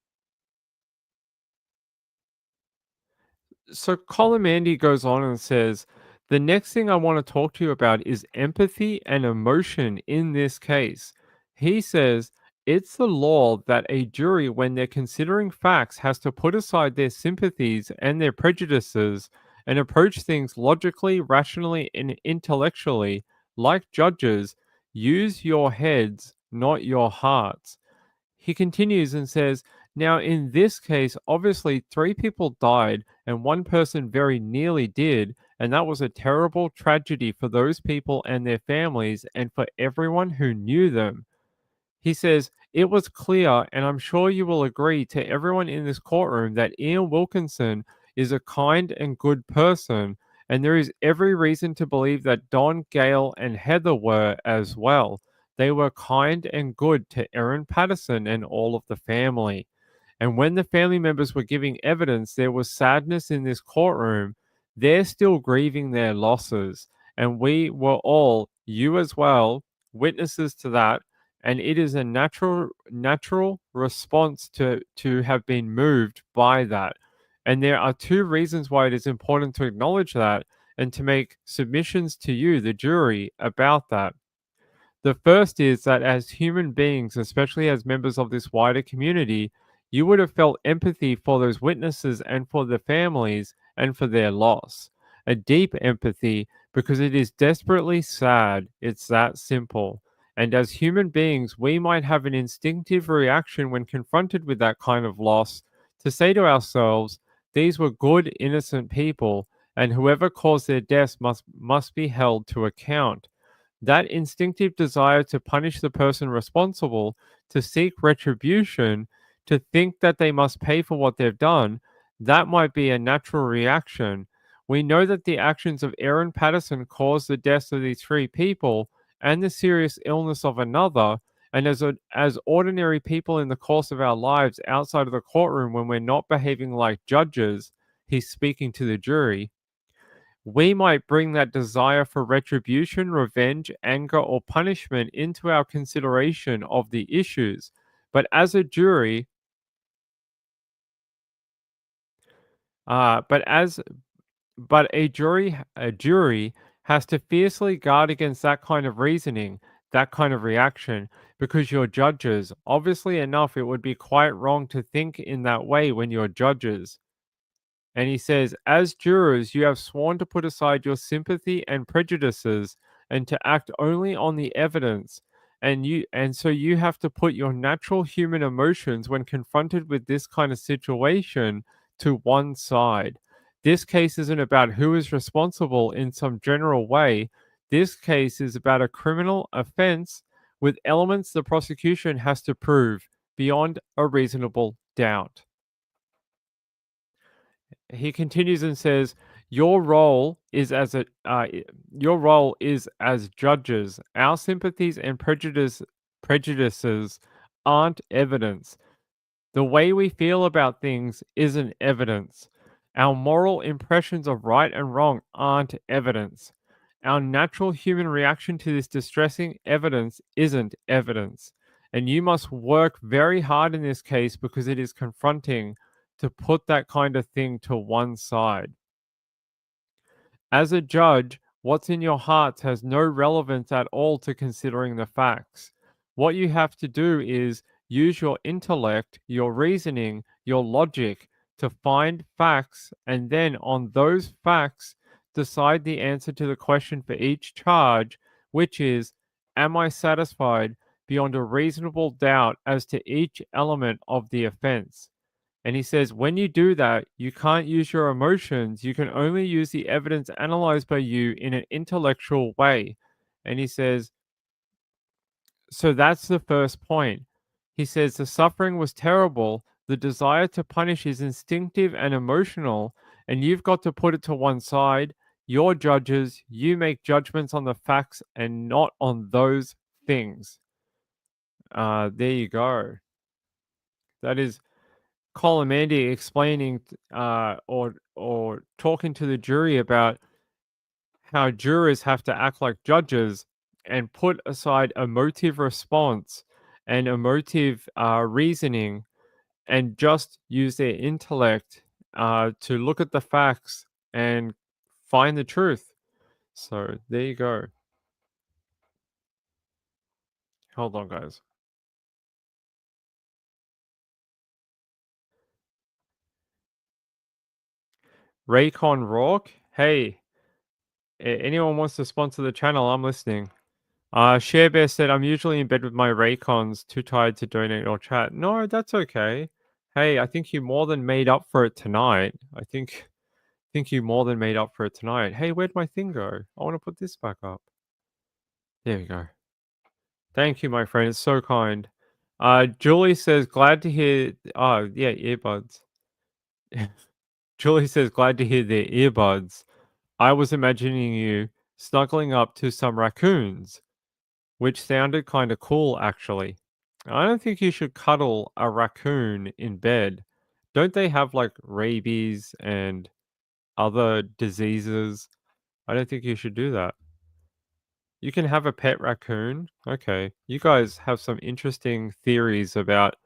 So Colin Mandy goes on and says, the next thing I want to talk to you about is empathy and emotion in this case. He says, it's the law that a jury, when they're considering facts, has to put aside their sympathies and their prejudices and approach things logically, rationally, and intellectually. Like judges, use your heads, not your hearts. He continues and says, now, in this case, obviously, 3 people died and 1 person very nearly did, and that was a terrible tragedy for those people and their families and for everyone who knew them. He says, it was clear, and I'm sure you will agree to everyone in this courtroom, that Ian Wilkinson is a kind and good person, and there is every reason to believe that Don, Gail, and Heather were as well. They were kind and good to Erin Patterson and all of the family. And when the family members were giving evidence, there was sadness in this courtroom. They're still grieving their losses. And we were all, you as well, witnesses to that. And it is a natural response to have been moved by that. And there are 2 reasons why it is important to acknowledge that and to make submissions to you, the jury, about that. The first is that as human beings, especially as members of this wider community, you would have felt empathy for those witnesses and for the families and for their loss. A deep empathy because it is desperately sad. It's that simple. And as human beings, we might have an instinctive reaction when confronted with that kind of loss to say to ourselves, these were good, innocent people, and whoever caused their deaths must be held to account. That instinctive desire to punish the person responsible, to seek retribution, to think that they must pay for what they've done, That might be a natural reaction. We know that the actions of Erin Patterson caused the deaths of these three people and the serious illness of another. And as ordinary people in the course of our lives outside of the courtroom, when we're not behaving like judges, he's speaking to the jury, we might bring that desire for retribution, revenge, anger, or punishment into our consideration of the issues. But as a jury, but as but a jury has to fiercely guard against that kind of reasoning, that kind of reaction, because you're judges. Obviously enough, it would be quite wrong to think in that way when you're judges. And he says, as jurors, you have sworn to put aside your sympathy and prejudices and to act only on the evidence. And so you have to put your natural human emotions when confronted with this kind of situation to one side. This case isn't about who is responsible in some general way. This case is about a criminal offense with elements the prosecution has to prove beyond a reasonable doubt. He continues and says, "Your role is your role is as judges. Our sympathies and prejudices aren't evidence. The way we feel about things isn't evidence. Our moral impressions of right and wrong aren't evidence. Our natural human reaction to this distressing evidence isn't evidence. And you must work very hard in this case because it is confronting to put that kind of thing to one side. As a judge, what's in your hearts has no relevance at all to considering the facts. What you have to do is use your intellect, your reasoning, your logic to find facts, and then on those facts, decide the answer to the question for each charge, which is, am I satisfied beyond a reasonable doubt as to each element of the offense? And he says, when you do that, you can't use your emotions. You can only use the evidence analyzed by you in an intellectual way. And he says, so that's the first point. He says, the suffering was terrible. The desire to punish is instinctive and emotional. And you've got to put it to one side. You're judges. You make judgments on the facts and not on those things. There you go. That is Colomandy explaining or talking to the jury about how jurors have to act like judges and put aside emotive response and emotive reasoning and just use their intellect to look at the facts and find the truth. So there you go. Hold on, guys. Raycon Rourke, hey, anyone wants to sponsor the channel? I'm listening. Sharebear said, I'm usually in bed with my Raycons, too tired to donate or chat. No, that's okay. Hey, I think you more than made up for it tonight. I think you more than made up for it tonight. Hey, where'd my thing go? I want to put this back up. There we go. Thank you, my friend. It's so kind. Julie says, glad to hear. Oh, yeah, earbuds. Julie says, glad to hear their earbuds. I was imagining you snuggling up to some raccoons, which sounded kind of cool, actually. I don't think you should cuddle a raccoon in bed. Don't they have like rabies and other diseases? I don't think you should do that. You can have a pet raccoon. Okay. You guys have some interesting theories about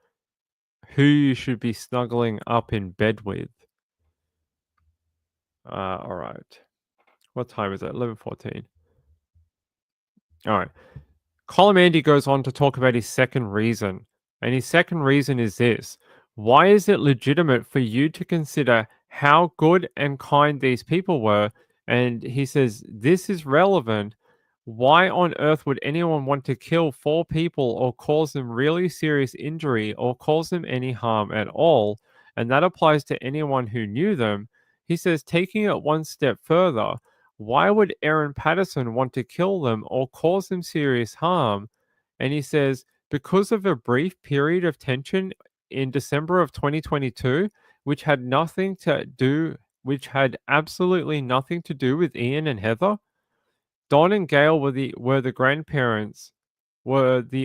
who you should be snuggling up in bed with. All right. What time is it? 11:14. All right. Colomandy goes on to talk about his second reason. And his second reason is this: why is it legitimate for you to consider how good and kind these people were? And he says, this is relevant. Why on earth would anyone want to kill four people or cause them really serious injury or cause them any harm at all? And that applies to anyone who knew them. He says, taking it one step further, why would Erin Patterson want to kill them or cause them serious harm? And he says, because of a brief period of tension in December of 2022, which had nothing to do which had absolutely nothing to do with Ian and Heather. Don and Gail were the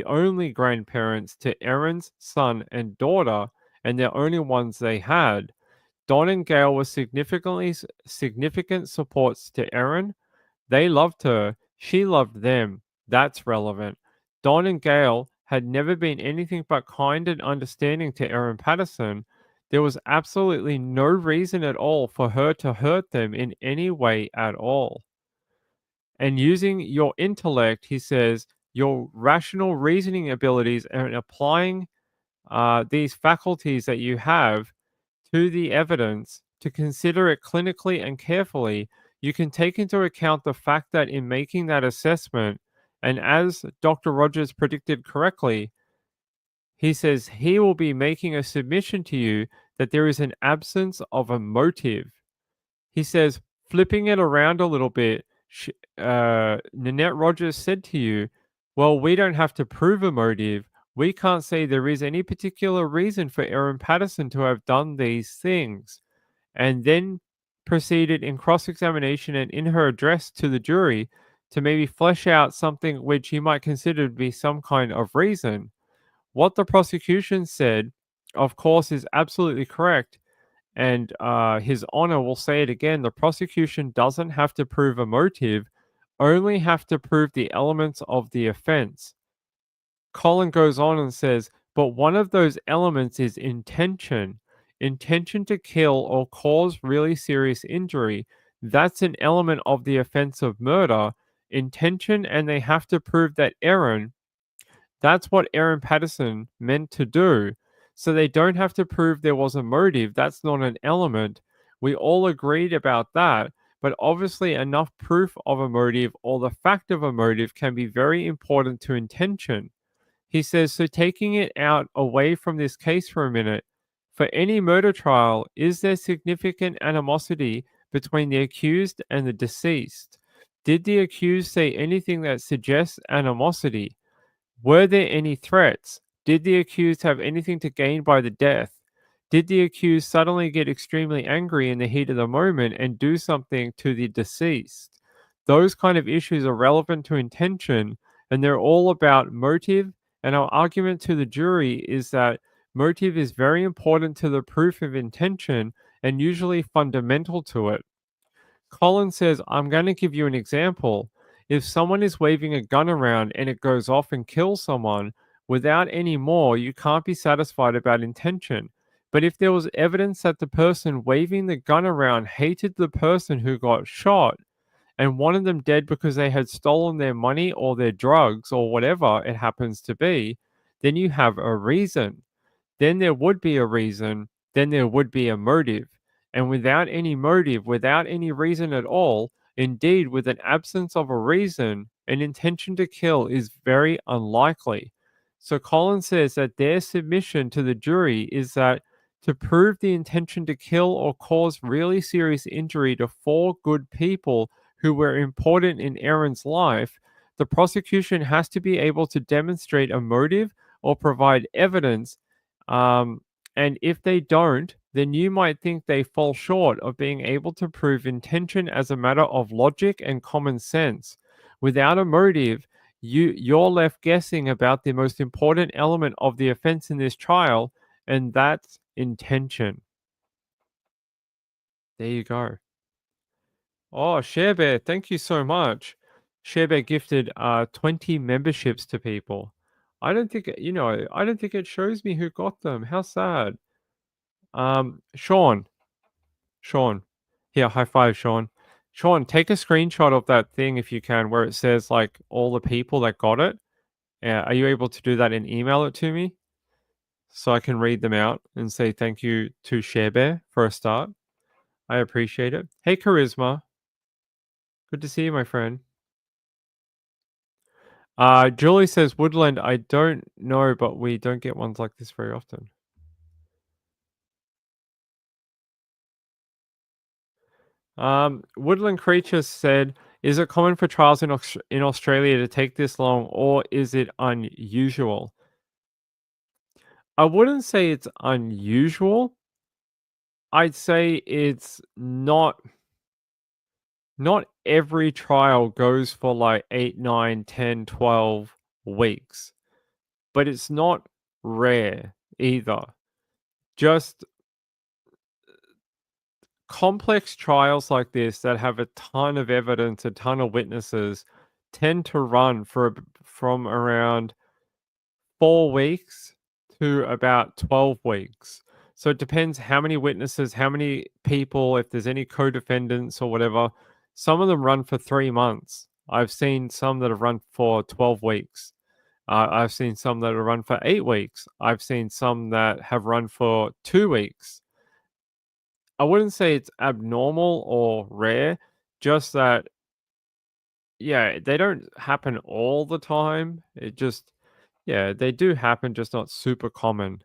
only grandparents to Erin's son and daughter, and the only ones they had. Don and Gail were significant supports to Erin. They loved her. She loved them. That's relevant. Don and Gail had never been anything but kind and understanding to Erin Patterson. There was absolutely no reason at all for her to hurt them in any way at all. And using your intellect, he says, your rational reasoning abilities and applying these faculties that you have to the evidence to consider it clinically and carefully, you can take into account the fact that in making that assessment, and as Dr. Rogers predicted correctly, he says he will be making a submission to you that there is an absence of a motive. He says, flipping it around a little bit, Nanette Rogers said to you, well, we don't have to prove a motive. We can't say there is any particular reason for Erin Patterson to have done these things. And then proceeded in cross examination and in her address to the jury to maybe flesh out something which you might consider to be some kind of reason. What the prosecution said, of course, is absolutely correct. And His Honor will say it again, the prosecution doesn't have to prove a motive, only have to prove the elements of the offense. Colin goes on and says, but one of those elements is intention. Intention to kill or cause really serious injury. That's an element of the offense of murder. Intention, and they have to prove that that's what Erin Patterson meant to do. So they don't have to prove there was a motive. That's not an element. We all agreed about that. But obviously, enough proof of a motive or the fact of a motive can be very important to intention. He says, so taking it out away from this case for a minute, for any murder trial, is there significant animosity between the accused and the deceased? Did the accused say anything that suggests animosity? Were there any threats? Did the accused have anything to gain by the death? Did the accused suddenly get extremely angry in the heat of the moment and do something to the deceased? Those kind of issues are relevant to intention, and they're all about motive. And our argument to the jury is that motive is very important to the proof of intention and usually fundamental to it. Colin says, I'm going to give you an example. If someone is waving a gun around and it goes off and kills someone, without any more, you can't be satisfied about intention. But if there was evidence that the person waving the gun around hated the person who got shot and wanted them dead because they had stolen their money or their drugs or whatever it happens to be, then you have a reason. Then there would be a reason, then there would be a motive. And without any motive, without any reason at all, indeed with an absence of a reason, an intention to kill is very unlikely. So Collins says that their submission to the jury is that to prove the intention to kill or cause really serious injury to four good people who were important in Erin's life, the prosecution has to be able to demonstrate a motive or provide evidence, and if they don't, then you might think they fall short of being able to prove intention as a matter of logic and common sense. Without a motive, you're left guessing about the most important element of the offense in this trial, and that's intention. There you go. Oh, Sharebear, thank you so much. Sharebear gifted 20 memberships to people. I don't think it shows me who got them. How sad. Sean, Sean. Here, high five, Sean. Sean, take a screenshot of that thing if you can, where it says like all the people that got it. Are you able to do that and email it to me so I can read them out and say thank you to Sharebear for a start? I appreciate it. Hey, Charisma. Good to see you, my friend. Julie says Woodland. I don't know, but we don't get ones like this very often. Woodland Creature said, "Is it common for trials in Australia to take this long, or is it unusual?" I wouldn't say it's unusual. I'd say it's not every trial goes for like 8, 9, 10, 12 weeks, but it's not rare either. Just complex trials like this that have a ton of evidence, a ton of witnesses, tend to run from around 4 weeks to about 12 weeks. So it depends how many witnesses, how many people, if there's any co-defendants or whatever. Some of them run for 3 months. I've seen some that have run for 12 weeks. I've seen some that have run for 8 weeks. I've seen some that have run for 2 weeks. I wouldn't say it's abnormal or rare, just that, yeah, they don't happen all the time. It just, yeah, they do happen, just not super common.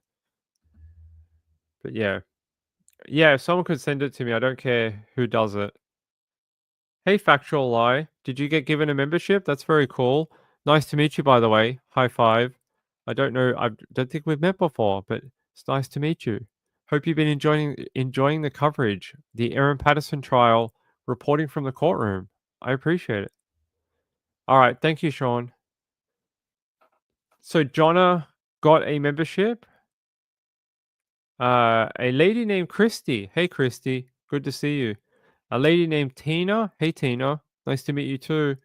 But yeah. Yeah, if someone could send it to me, I don't care who does it. Hey, Factual Lie, did you get given a membership? That's very cool. Nice to meet you, by the way. High five. I don't think we've met before, but it's nice to meet you. Hope you've been enjoying the coverage, the Erin Patterson trial, reporting from the courtroom. I appreciate it. All right, thank you, Sean. So Jonna got a membership. A lady named Christy. Hey, Christy. Good to see you. A lady named Tina. Hey, Tina. Nice to meet you too.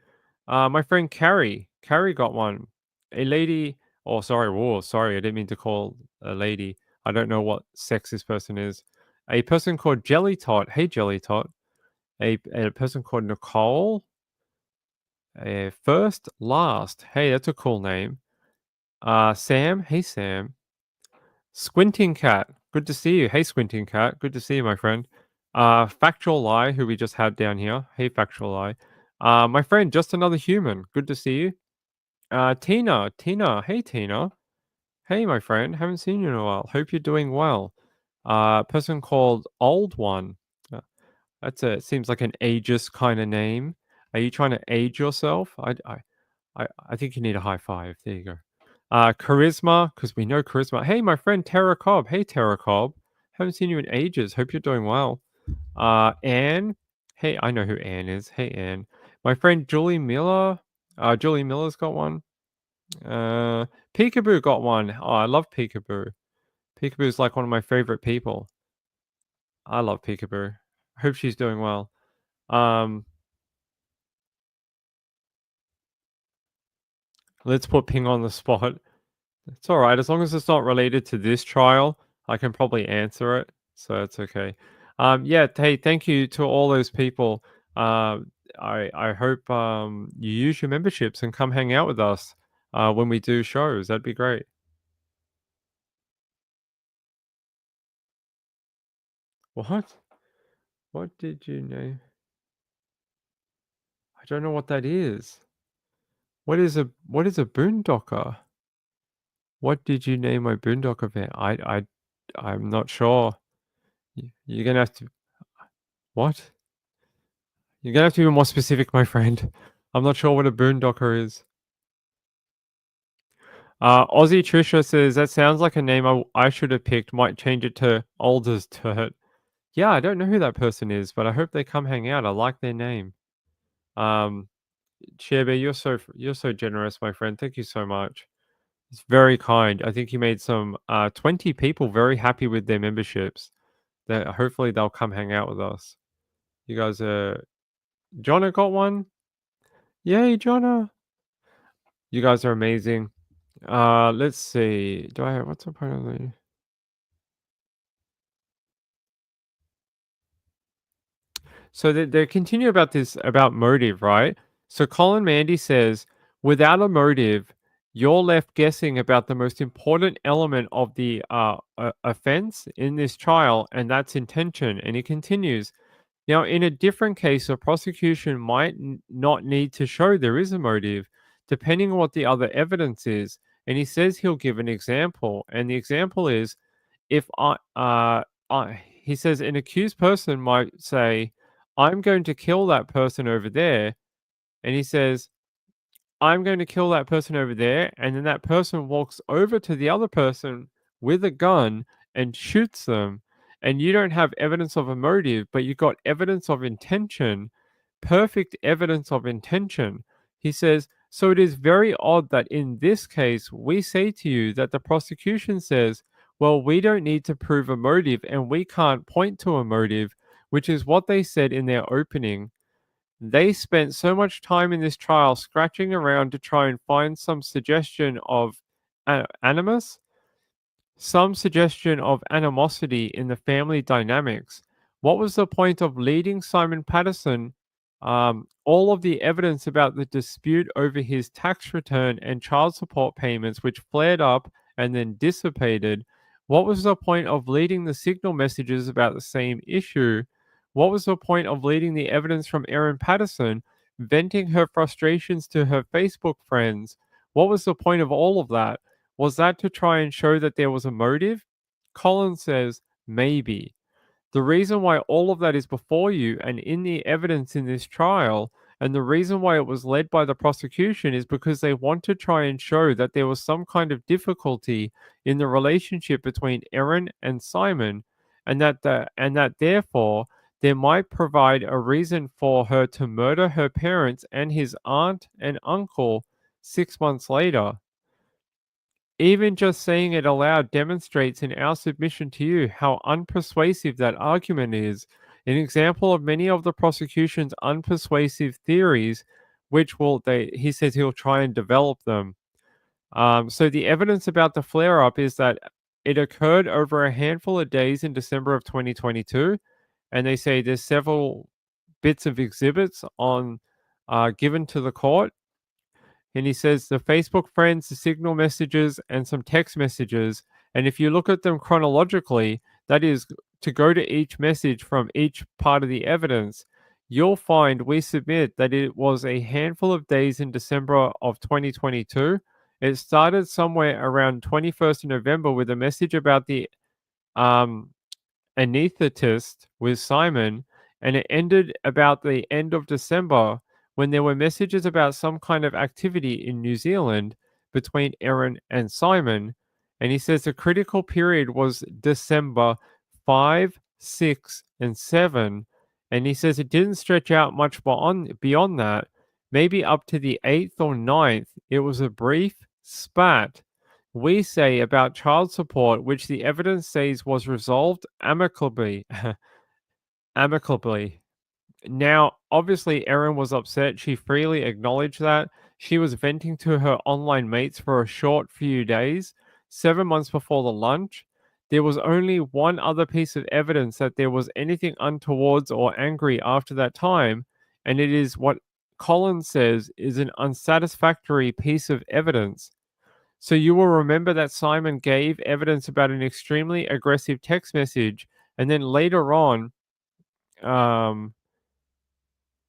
My friend Carrie. Carrie got one. A lady. Oh, sorry. Whoa, sorry. I didn't mean to call a lady. I don't know what sex this person is. A person called Jelly Tot. Hey, Jelly Tot. A person called Nicole. A first, last. Hey, that's a cool name. Sam. Hey, Sam. Squinting Cat, good to see you. Hey, Squinting Cat, good to see you, my friend. Factual Lie, who we just had down here. Hey, Factual Lie. My friend, Just Another Human, good to see you. Tina, hey, Tina. Hey, my friend, haven't seen you in a while. Hope you're doing well. Person called Old One. Uh, seems like an ageist kind of name. Are you trying to age yourself? I think you need a high five. There you go. Charisma, because we know charisma. Hey, my friend Tara Cobb. Hey, Tara Cobb. Haven't seen you in ages. Hope you're doing well. Anne. Hey, I know who Anne is. Hey, Anne. My friend Julie Miller. Julie Miller's got one. Peekaboo got one. Oh, I love Peekaboo. Peekaboo's like one of my favorite people. I love Peekaboo. Hope she's doing well. Um, let's put Ping on the spot. It's all right. As long as it's not related to this trial, I can probably answer it. So it's okay. Yeah. Hey, thank you to all those people. I hope you use your memberships and come hang out with us when we do shows. That'd be great. What? What did you name? I don't know what that is. What is a boondocker? What did you name my boondock event? I'm not sure. You're gonna have to. What? You're gonna have to be more specific, my friend. I'm not sure what a boondocker is. Aussie Trisha says that sounds like a name I should have picked. Might change it to Alders Turt. Yeah, I don't know who that person is, but I hope they come hang out. I like their name. Um, Shebe, you're so generous, my friend. Thank you so much. It's very kind. I think you made some 20 people very happy with their memberships. That hopefully they'll come hang out with us. You guys are. Jonna got one. Yay, Jonna! You guys are amazing. Let's see. Do I have what's the point of the So they continue about this about motive, right? So Colin Mandy says, without a motive, you're left guessing about the most important element of the offense in this trial, and that's intention. And he continues, now, in a different case, a prosecution might not need to show there is a motive, depending on what the other evidence is. And he says he'll give an example, and the example is if he says an accused person might say, I'm going to kill that person over there. And he says, I'm going to kill that person over there. And then that person walks over to the other person with a gun and shoots them. and you don't have evidence of a motive, but you got evidence of intention, perfect evidence of intention. He says, so it is very odd that in this case, we say to you that the prosecution says, well, we don't need to prove a motive and we can't point to a motive, which is what they said in their opening. They spent so much time in this trial scratching around to try and find some suggestion of animus, some suggestion of animosity in the family dynamics. What was the point of leading Simon Patterson all of the evidence about the dispute over his tax return and child support payments, which flared up and then dissipated? What was the point of leading the signal messages about the same issue? What was the point of leading the evidence from Erin Patterson, venting her frustrations to her Facebook friends? What was the point of all of that? Was that to try and show that there was a motive? Collins says, maybe. The reason why all of that is before you and in the evidence in this trial, and the reason why it was led by the prosecution is because they want to try and show that there was some kind of difficulty in the relationship between Erin and Simon, and that therefore there might provide a reason for her to murder her parents and his aunt and uncle 6 months later. Even just saying it aloud demonstrates in our submission to you how unpersuasive that argument is, an example of many of the prosecution's unpersuasive theories, he says he'll try and develop them. So the evidence about the flare up is that it occurred over a handful of days in December of 2022, and they say there's several bits of exhibits on given to the court, and he says the Facebook friends, the signal messages, and some text messages. And if you look at them chronologically, that is to go to each message from each part of the evidence, you'll find we submit that it was a handful of days in December of 2022. It started somewhere around 21st of November with a message about the um, anesthetist with Simon, and it ended about the end of December when there were messages about some kind of activity in New Zealand between Erin and Simon. And he says the critical period was December 5, 6, and 7. And he says it didn't stretch out much beyond that, maybe up to the 8th or 9th. It was a brief spat, we say, about child support, which the evidence says was resolved amicably. amicably. Now, obviously, Erin was upset. She freely acknowledged that. She was venting to her online mates for a short few days, 7 months before the lunch. There was only one other piece of evidence that there was anything untowards or angry after that time, and it is what Collins says is an unsatisfactory piece of evidence. So you will remember that Simon gave evidence about an extremely aggressive text message, and then later on, um,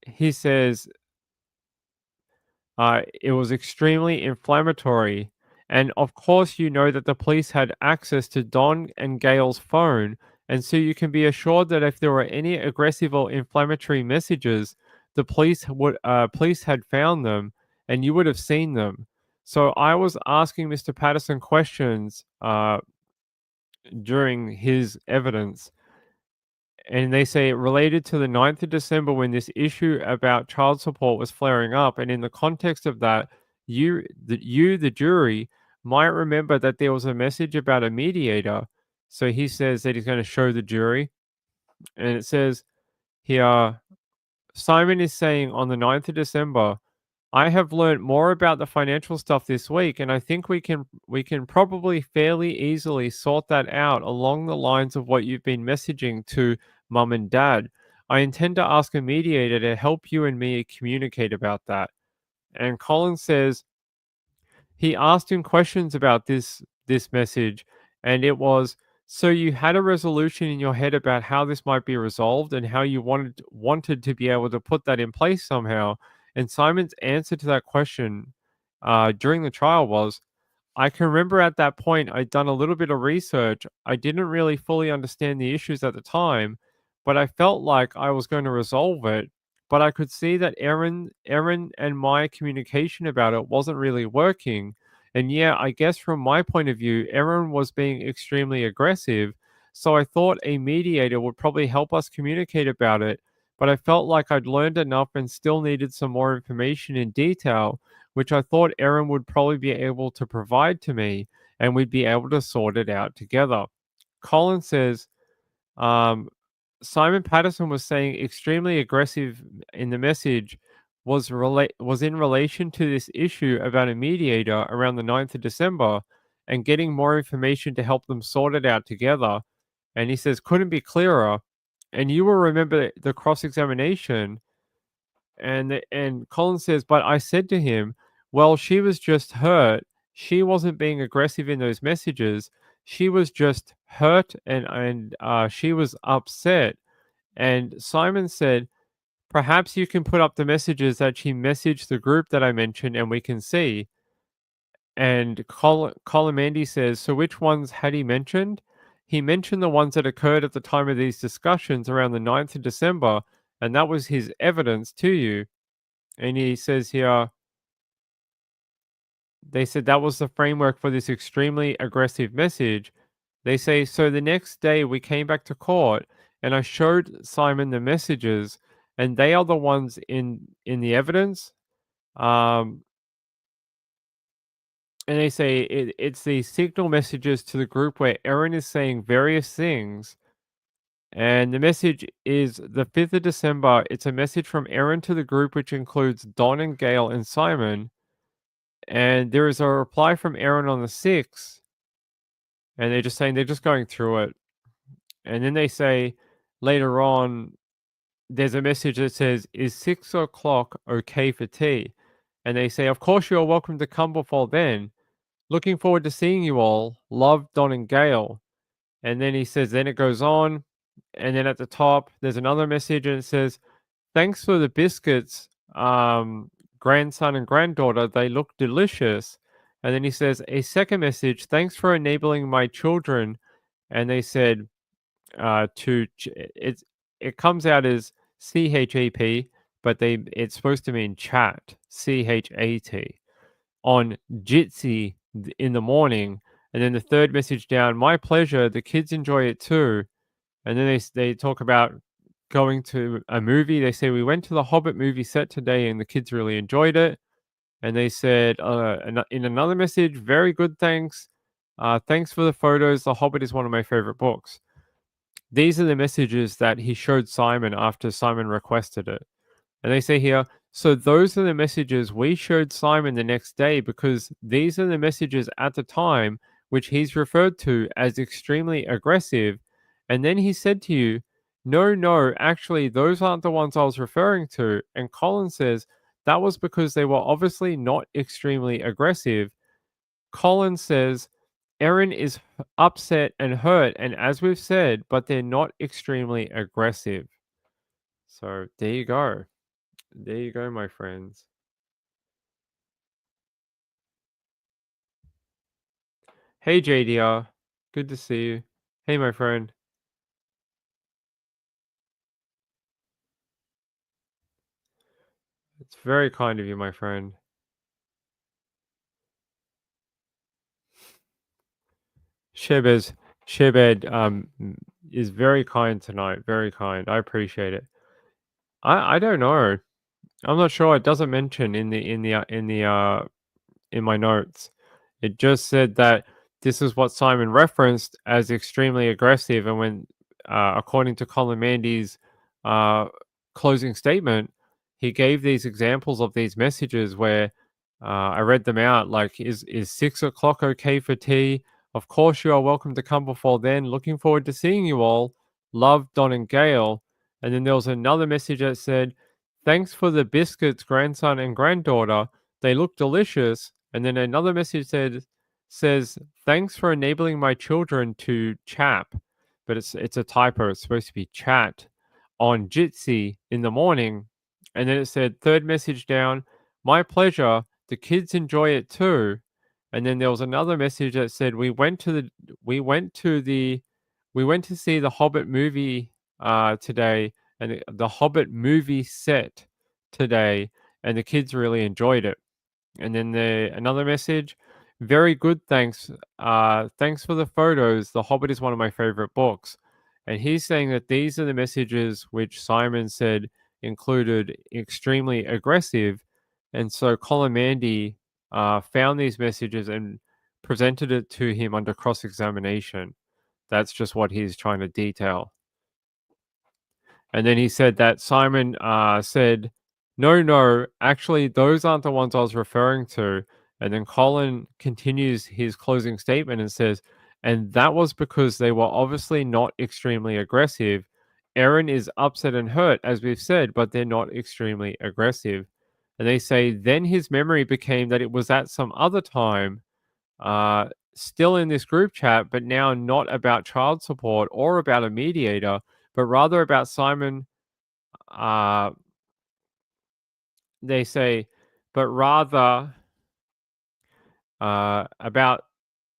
he says it was extremely inflammatory. And of course, you know that the police had access to Don and Gail's phone. And so you can be assured that if there were any aggressive or inflammatory messages, the police had found them and you would have seen them. So I was asking Mr. Patterson questions during his evidence, and they say it related to the 9th of December when this issue about child support was flaring up. And in the context of that, the jury, might remember that there was a message about a mediator. So he says that he's going to show the jury. And it says here, Simon is saying on the 9th of December, I have learned more about the financial stuff this week, and I think we can probably fairly easily sort that out along the lines of what you've been messaging to mum and dad. I intend to ask a mediator to help you and me communicate about that. And Colin says he asked him questions about this message, and it was, so you had a resolution in your head about how this might be resolved and how you wanted to be able to put that in place somehow. And Simon's answer to that question during the trial was, I can remember at that point I'd done a little bit of research. I didn't really fully understand the issues at the time, but I felt like I was going to resolve it. But I could see that Erin and my communication about it wasn't really working. And yeah, I guess from my point of view, Erin was being extremely aggressive. so I thought a mediator would probably help us communicate about it, but I felt like I'd learned enough and still needed some more information in detail, which I thought Erin would probably be able to provide to me, and we'd be able to sort it out together. Colin says, um, Simon Patterson was saying extremely aggressive in the message was in relation to this issue about a mediator around the 9th of December and getting more information to help them sort it out together. And he says, couldn't be clearer. And you will remember the cross examination. And Colin says, but I said to him, well, she was just hurt. She wasn't being aggressive in those messages. She was just hurt and she was upset. And Simon said, perhaps you can put up the messages that she messaged the group that I mentioned and we can see. And Colin Mandy says, so which ones had he mentioned? He mentioned the ones that occurred at the time of these discussions around the 9th of December, and that was his evidence to you. And he says here, they said that was the framework for this extremely aggressive message. They say, so the next day we came back to court and I showed Simon the messages, and they are the ones in the evidence. Um, and they say it's the signal messages to the group where Erin is saying various things. And the message is the 5th of December. It's a message from Erin to the group, which includes Don and Gail and Simon. And there is a reply from Erin on the 6th. And they're just saying they're just going through it. And then they say later on, there's a message that says, is 6 o'clock okay for tea? And they say, of course, you're welcome to come before then. Looking forward to seeing you all. Love, Don and Gail. And then he says, then it goes on. And then at the top, there's another message and it says, thanks for the biscuits, grandson and granddaughter. They look delicious. And then he says, a second message, thanks for enabling my children. And they said, it comes out as CHAP, but it's supposed to mean chat, CHAT, on Jitsi in the morning. And then the third message down, my pleasure. The kids enjoy it too. And then they talk about going to a movie. They say we went to the Hobbit movie set today, and the kids really enjoyed it. And they said in another message, very good, thanks. Thanks for the photos. The Hobbit is one of my favorite books. These are the messages that he showed Simon after Simon requested it. And they say here, so those are the messages we showed Simon the next day because these are the messages at the time which he's referred to as extremely aggressive. And then he said to you, no, no, actually, those aren't the ones I was referring to. And Colin says that was because they were obviously not extremely aggressive. Colin says Erin is upset and hurt, and as we've said, but they're not extremely aggressive. So there you go. There you go, my friends. Hey, JDR. Good to see you. Hey, my friend. It's very kind of you, my friend. Shebez, Shebed is very kind tonight. Very kind. I appreciate it. I don't know. I'm not sure. It doesn't mention in my notes. It just said that this is what Simon referenced as extremely aggressive, and when, according to Colin Mandy's uh, closing statement, he gave these examples of these messages where I read them out. Like, is 6 o'clock okay for tea? Of course, you are welcome to come before then. Looking forward to seeing you all. Love, Don and Gail. And then there was another message that said, thanks for the biscuits, grandson and granddaughter. They look delicious. And then another message says, thanks for enabling my children to chap. But it's a typo. It's supposed to be chat on Jitsi in the morning. And then it said, third message down, my pleasure. The kids enjoy it too. And then there was another message that said, we went to see the Hobbit movie today, and the Hobbit movie set today, and the kids really enjoyed it. And then another message, Very good, thanks. Thanks for the photos. The Hobbit is one of my favorite books. And he's saying that these are the messages which Simon said included extremely aggressive. And so Colomandy found these messages and presented it to him under cross examination. That's just what he's trying to detail. And then he said that Simon said, "No, no, actually, those aren't the ones I was referring to." And then Colin continues his closing statement and says, "And that was because they were obviously not extremely aggressive. Erin is upset and hurt, as we've said, but they're not extremely aggressive." And they say, then his memory became that it was at some other time, uh, still in this group chat, but now not about child support or about a mediator, but rather about Simon. uh, they say, but rather about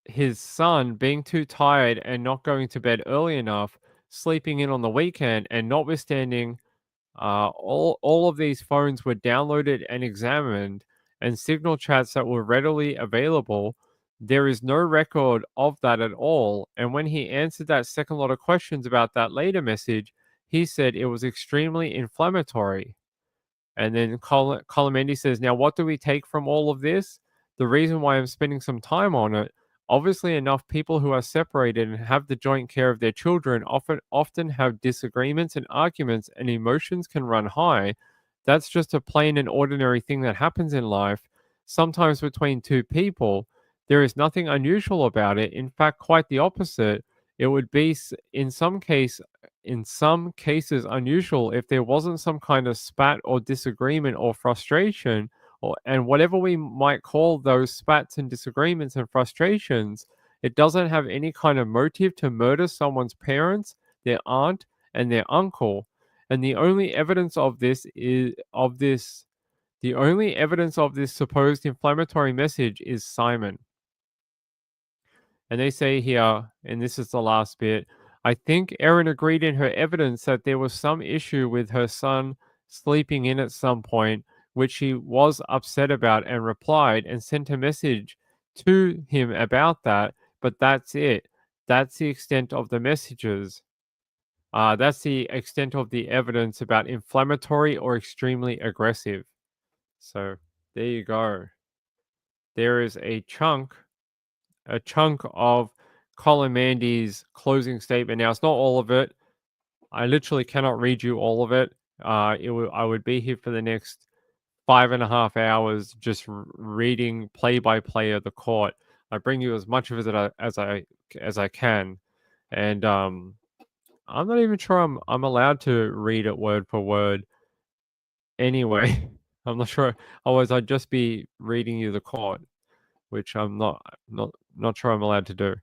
his son being too tired and not going to bed early enough, sleeping in on the weekend, and notwithstanding all of these phones were downloaded and examined, and signal chats that were readily available. There is no record of that at all. And when he answered that second lot of questions about that later message, he said it was extremely inflammatory. And then Colomendi says, "Now, what do we take from all of this? The reason why I'm spending some time on it, obviously enough people who are separated and have the joint care of their children often have disagreements and arguments and emotions can run high. That's just a plain and ordinary thing that happens in life, sometimes between two people. There is nothing unusual about it. In fact, quite the opposite. It would be in some cases unusual if there wasn't some kind of spat or disagreement or frustration, or and whatever we might call those spats and disagreements and frustrations, it doesn't have any kind of motive to murder someone's parents, their aunt, and their uncle. And the only evidence of this supposed inflammatory message is Simon." And they say here, and this is the last bit, "I think Erin agreed in her evidence that there was some issue with her son sleeping in at some point, which she was upset about and replied and sent a message to him about that. But that's it. That's the extent of the messages. That's the extent of the evidence about inflammatory or extremely aggressive." So there you go. There is a chunk of Colin Mandy's closing statement. Now, it's not all of it. I literally cannot read you all of it. I would be here for the next 5.5 hours just reading play by play of the court. I bring you as much of it as I can, and I'm not even sure I'm allowed to read it word for word. Anyway, I'm not sure. Otherwise, I'd just be reading you the court, which I'm not sure I'm allowed to do.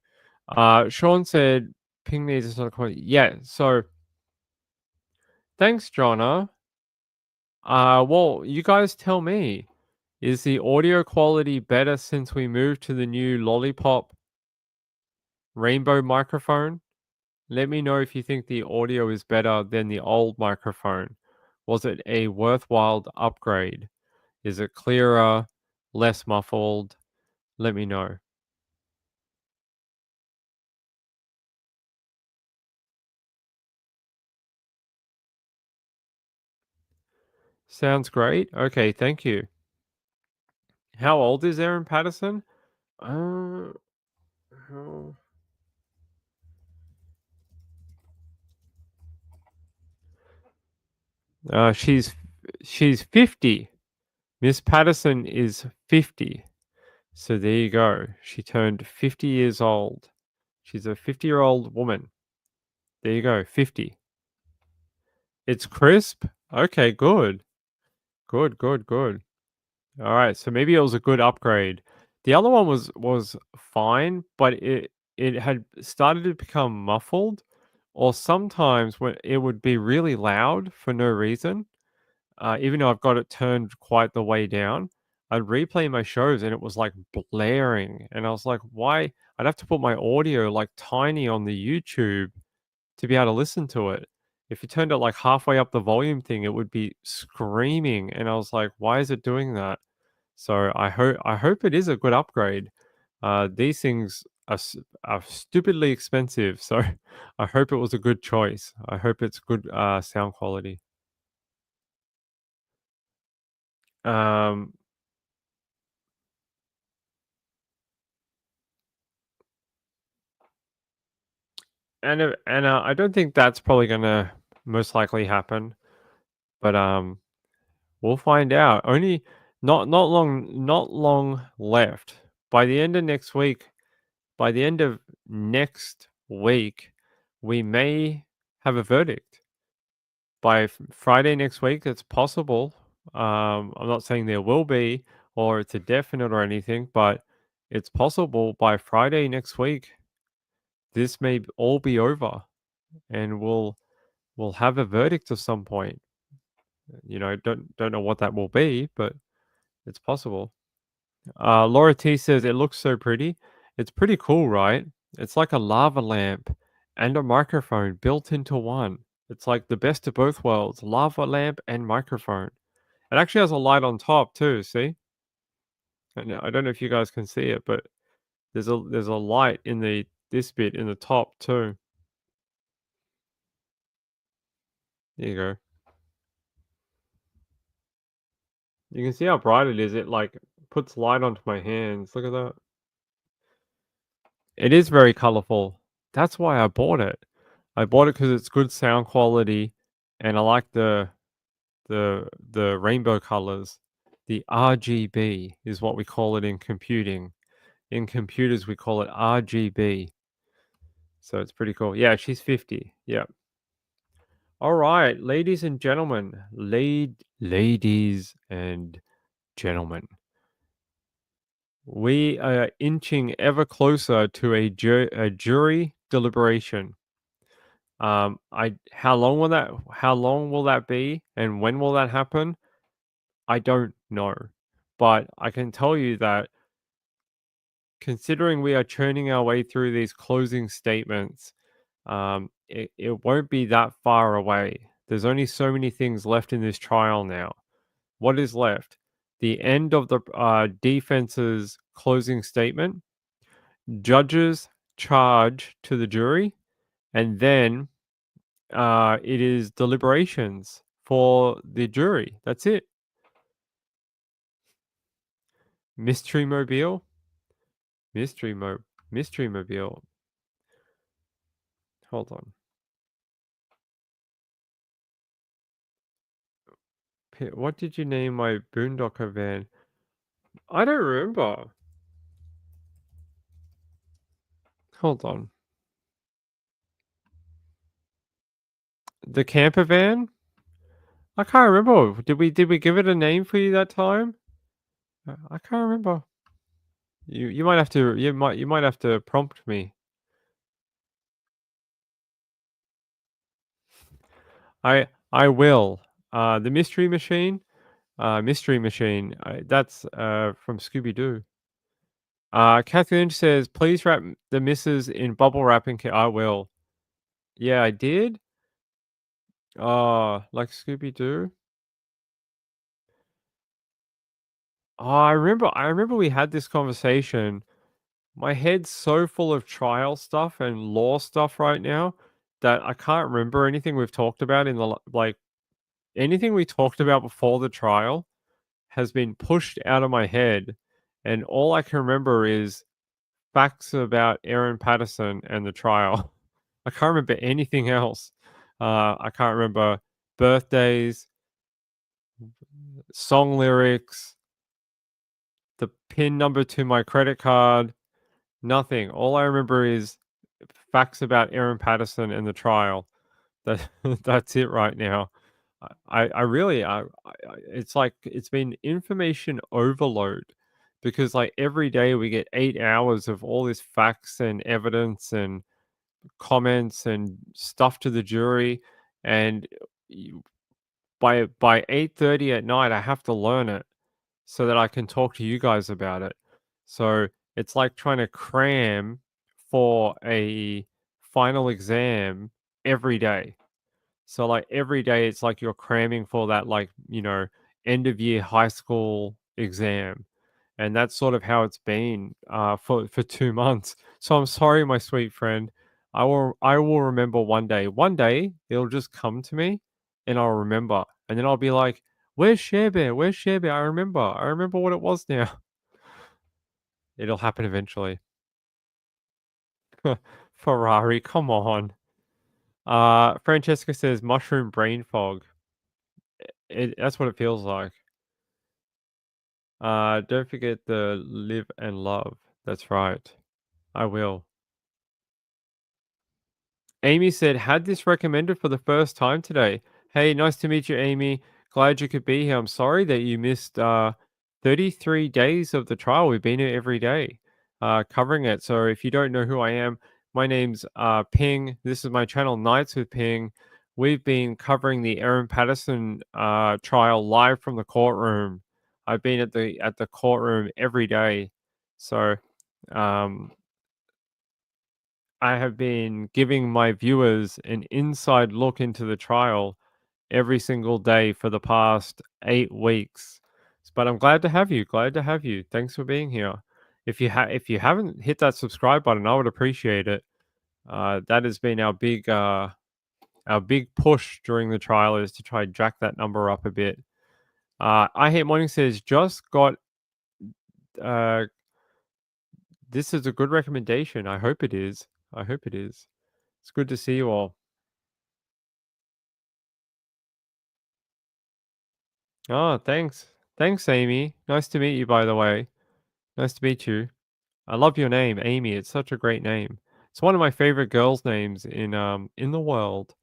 Sean said, "Ping these is not a comment." Yeah, so thanks, Jonna. Well, you guys tell me. Is the audio quality better since we moved to the new Lollipop Rainbow microphone? Let me know if you think the audio is better than the old microphone. Was it a worthwhile upgrade? Is it clearer, less muffled? Let me know. Sounds great. Okay, thank you. How old is Erin Patterson? Uh, how... Uh, she's she's 50. Miss Patterson is 50. So there you go. She turned 50 years old. She's a 50-year-old woman. There you go, 50. It's crisp. Okay, good. Good, good, good. All right, so maybe it was a good upgrade. The other one was fine, but it had started to become muffled, or sometimes when it would be really loud for no reason. Even though I've got it turned quite the way down, I'd replay my shows and it was like blaring, and I was like, "Why?" I'd have to put my audio like tiny on the YouTube to be able to listen to it. If you turned it like halfway up the volume thing, it would be screaming, and I was like, "Why is it doing that?" So I hope it is a good upgrade. These things are stupidly expensive, so I hope it was a good choice. I hope it's good sound quality. Um, I don't think that's probably gonna most likely happen, but we'll find out. Only not long left. By the end of next week, by the end of next week, we may have a verdict. By Friday next week, it's possible. I'm not saying there will be or it's a definite or anything, but it's possible by Friday next week, this may all be over and we'll have a verdict of some point. Don't know what that will be, but it's possible. Laura T says it looks so pretty. It's pretty cool, right? It's like a lava lamp and a microphone built into one. It's like the best of both worlds, lava lamp and microphone. It actually has a light on top too, see? And I don't know if you guys can see it, but there's a light in this bit in the top too. There you go. You can see how bright it is. It like puts light onto my hands. Look at that. It is very colorful. That's why I bought it. I bought it because it's good sound quality, and I like the rainbow colors. The RGB is what we call it in computing. In computers, we call it RGB. So it's pretty cool. Yeah, she's 50. Yeah. All right, ladies and gentlemen, ladies and gentlemen, we are inching ever closer to a jury deliberation. I how long will that be and when will that happen? I don't know. But I can tell you that considering we are churning our way through these closing statements, it won't be that far away. There's only so many things left in this trial now. What is left? The end of the defense's closing statement, judges charge to the jury, and then it is deliberations for the jury. That's it. Mystery Mobile, Mystery Mo, Mystery Mobile. Hold on. What did you name my Boondocker van? I don't remember. Hold on. The camper van? I can't remember. Did we give it a name for you that time? I can't remember. You might have to you might have to prompt me. I will. The mystery machine. That's from Scooby Doo. Catherine says, please wrap the missus in bubble wrap and I will. Yeah, I did. Like Scooby Doo. Oh, I remember we had this conversation. My head's so full of trial stuff and law stuff right now that I can't remember anything we've talked about in like anything we talked about before the trial has been pushed out of my head, and all I can remember is facts about Erin Patterson and the trial. I can't remember anything else. I can't remember birthdays, song lyrics, the PIN number to my credit card, nothing. All I remember is facts about Erin Patterson and the trial. That that's it right now. I really it's like it's been information overload because like every day we get 8 hours of all this facts and evidence and comments and stuff to the jury, and by 8:30 at night I have to learn it so that I can talk to you guys about it. So it's like trying to cram for a final exam every day. So like every day it's like you're cramming for that, like, end of year high school exam. and that's sort of how it's been for 2 months. So I'm sorry, my sweet friend. I will remember one day. One day it'll just come to me, and I'll remember, and then I'll be like, "Where's Share Bear? Where's Share Bear? I remember. I remember what it was now." It'll happen eventually. Ferrari, come on. Francesca says mushroom brain fog. That's what it feels like. Don't forget the live and love. That's right. I will. Amy said, had this recommended for the first time today. Hey, nice to meet you, Amy. Glad you could be here. I'm sorry that you missed 33 days of the trial. We've been here every day covering it. So if you don't know who I am, my name's Ping. This is my channel, Nights with Ping. We've been covering the Erin Patterson trial live from the courtroom. I've been at the courtroom every day. So um, I have been giving my viewers an inside look into the trial every single day for the past 8 weeks. But I'm glad to have you. Glad to have you. Thanks for being here. If you haven't hit that subscribe button, I would appreciate it. That has been our big push during the trial is to try and jack that number up a bit. I Hate Morning says just got uh, this is a good recommendation. I hope it is. I hope it is. It's good to see you all. Oh, thanks. Thanks, Amy. Nice to meet you, by the way. Nice to meet you. I love your name, Amy. It's such a great name. It's one of my favorite girls' names in the world.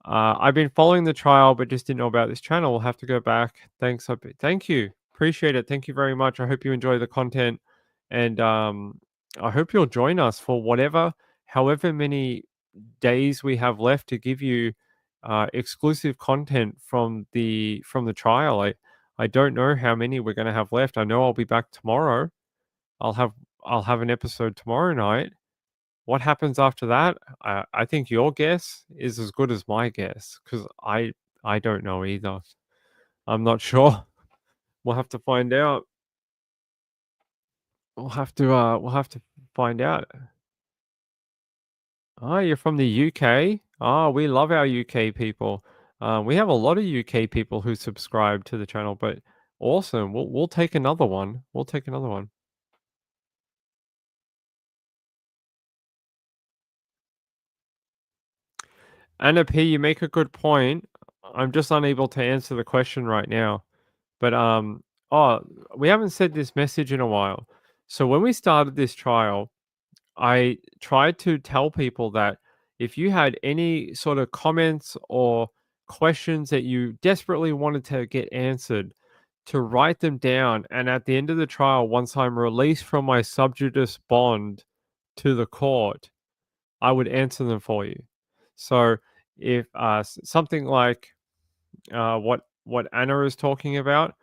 I've been following the trial, but just didn't know about this channel. We'll have to go back. Thanks. Thank you. Appreciate it. Thank you very much. I hope you enjoy the content, and I hope you'll join us for however many days we have left to give you exclusive content from the trial. I don't know how many we're going to have left. I know I'll be back tomorrow. I'll have I'll have an episode tomorrow night. What happens after that? I think your guess is as good as my guess because I don't know either. I'm not sure. We'll have to find out. We'll have to find out. Oh, you're from the UK? Oh, we love our UK people. We have a lot of UK people who subscribe to the channel, but awesome. We'll take another one. We'll take another one. Anna P, you make a good point. I'm just unable to answer the question right now. But oh, we haven't said this message in a while. So when we started this trial, I tried to tell people that if you had any sort of comments or questions that you desperately wanted to get answered, to write them down. And at the end of the trial, once I'm released from my subjudice bond to the court, I would answer them for you. So if something like what Anna is talking about,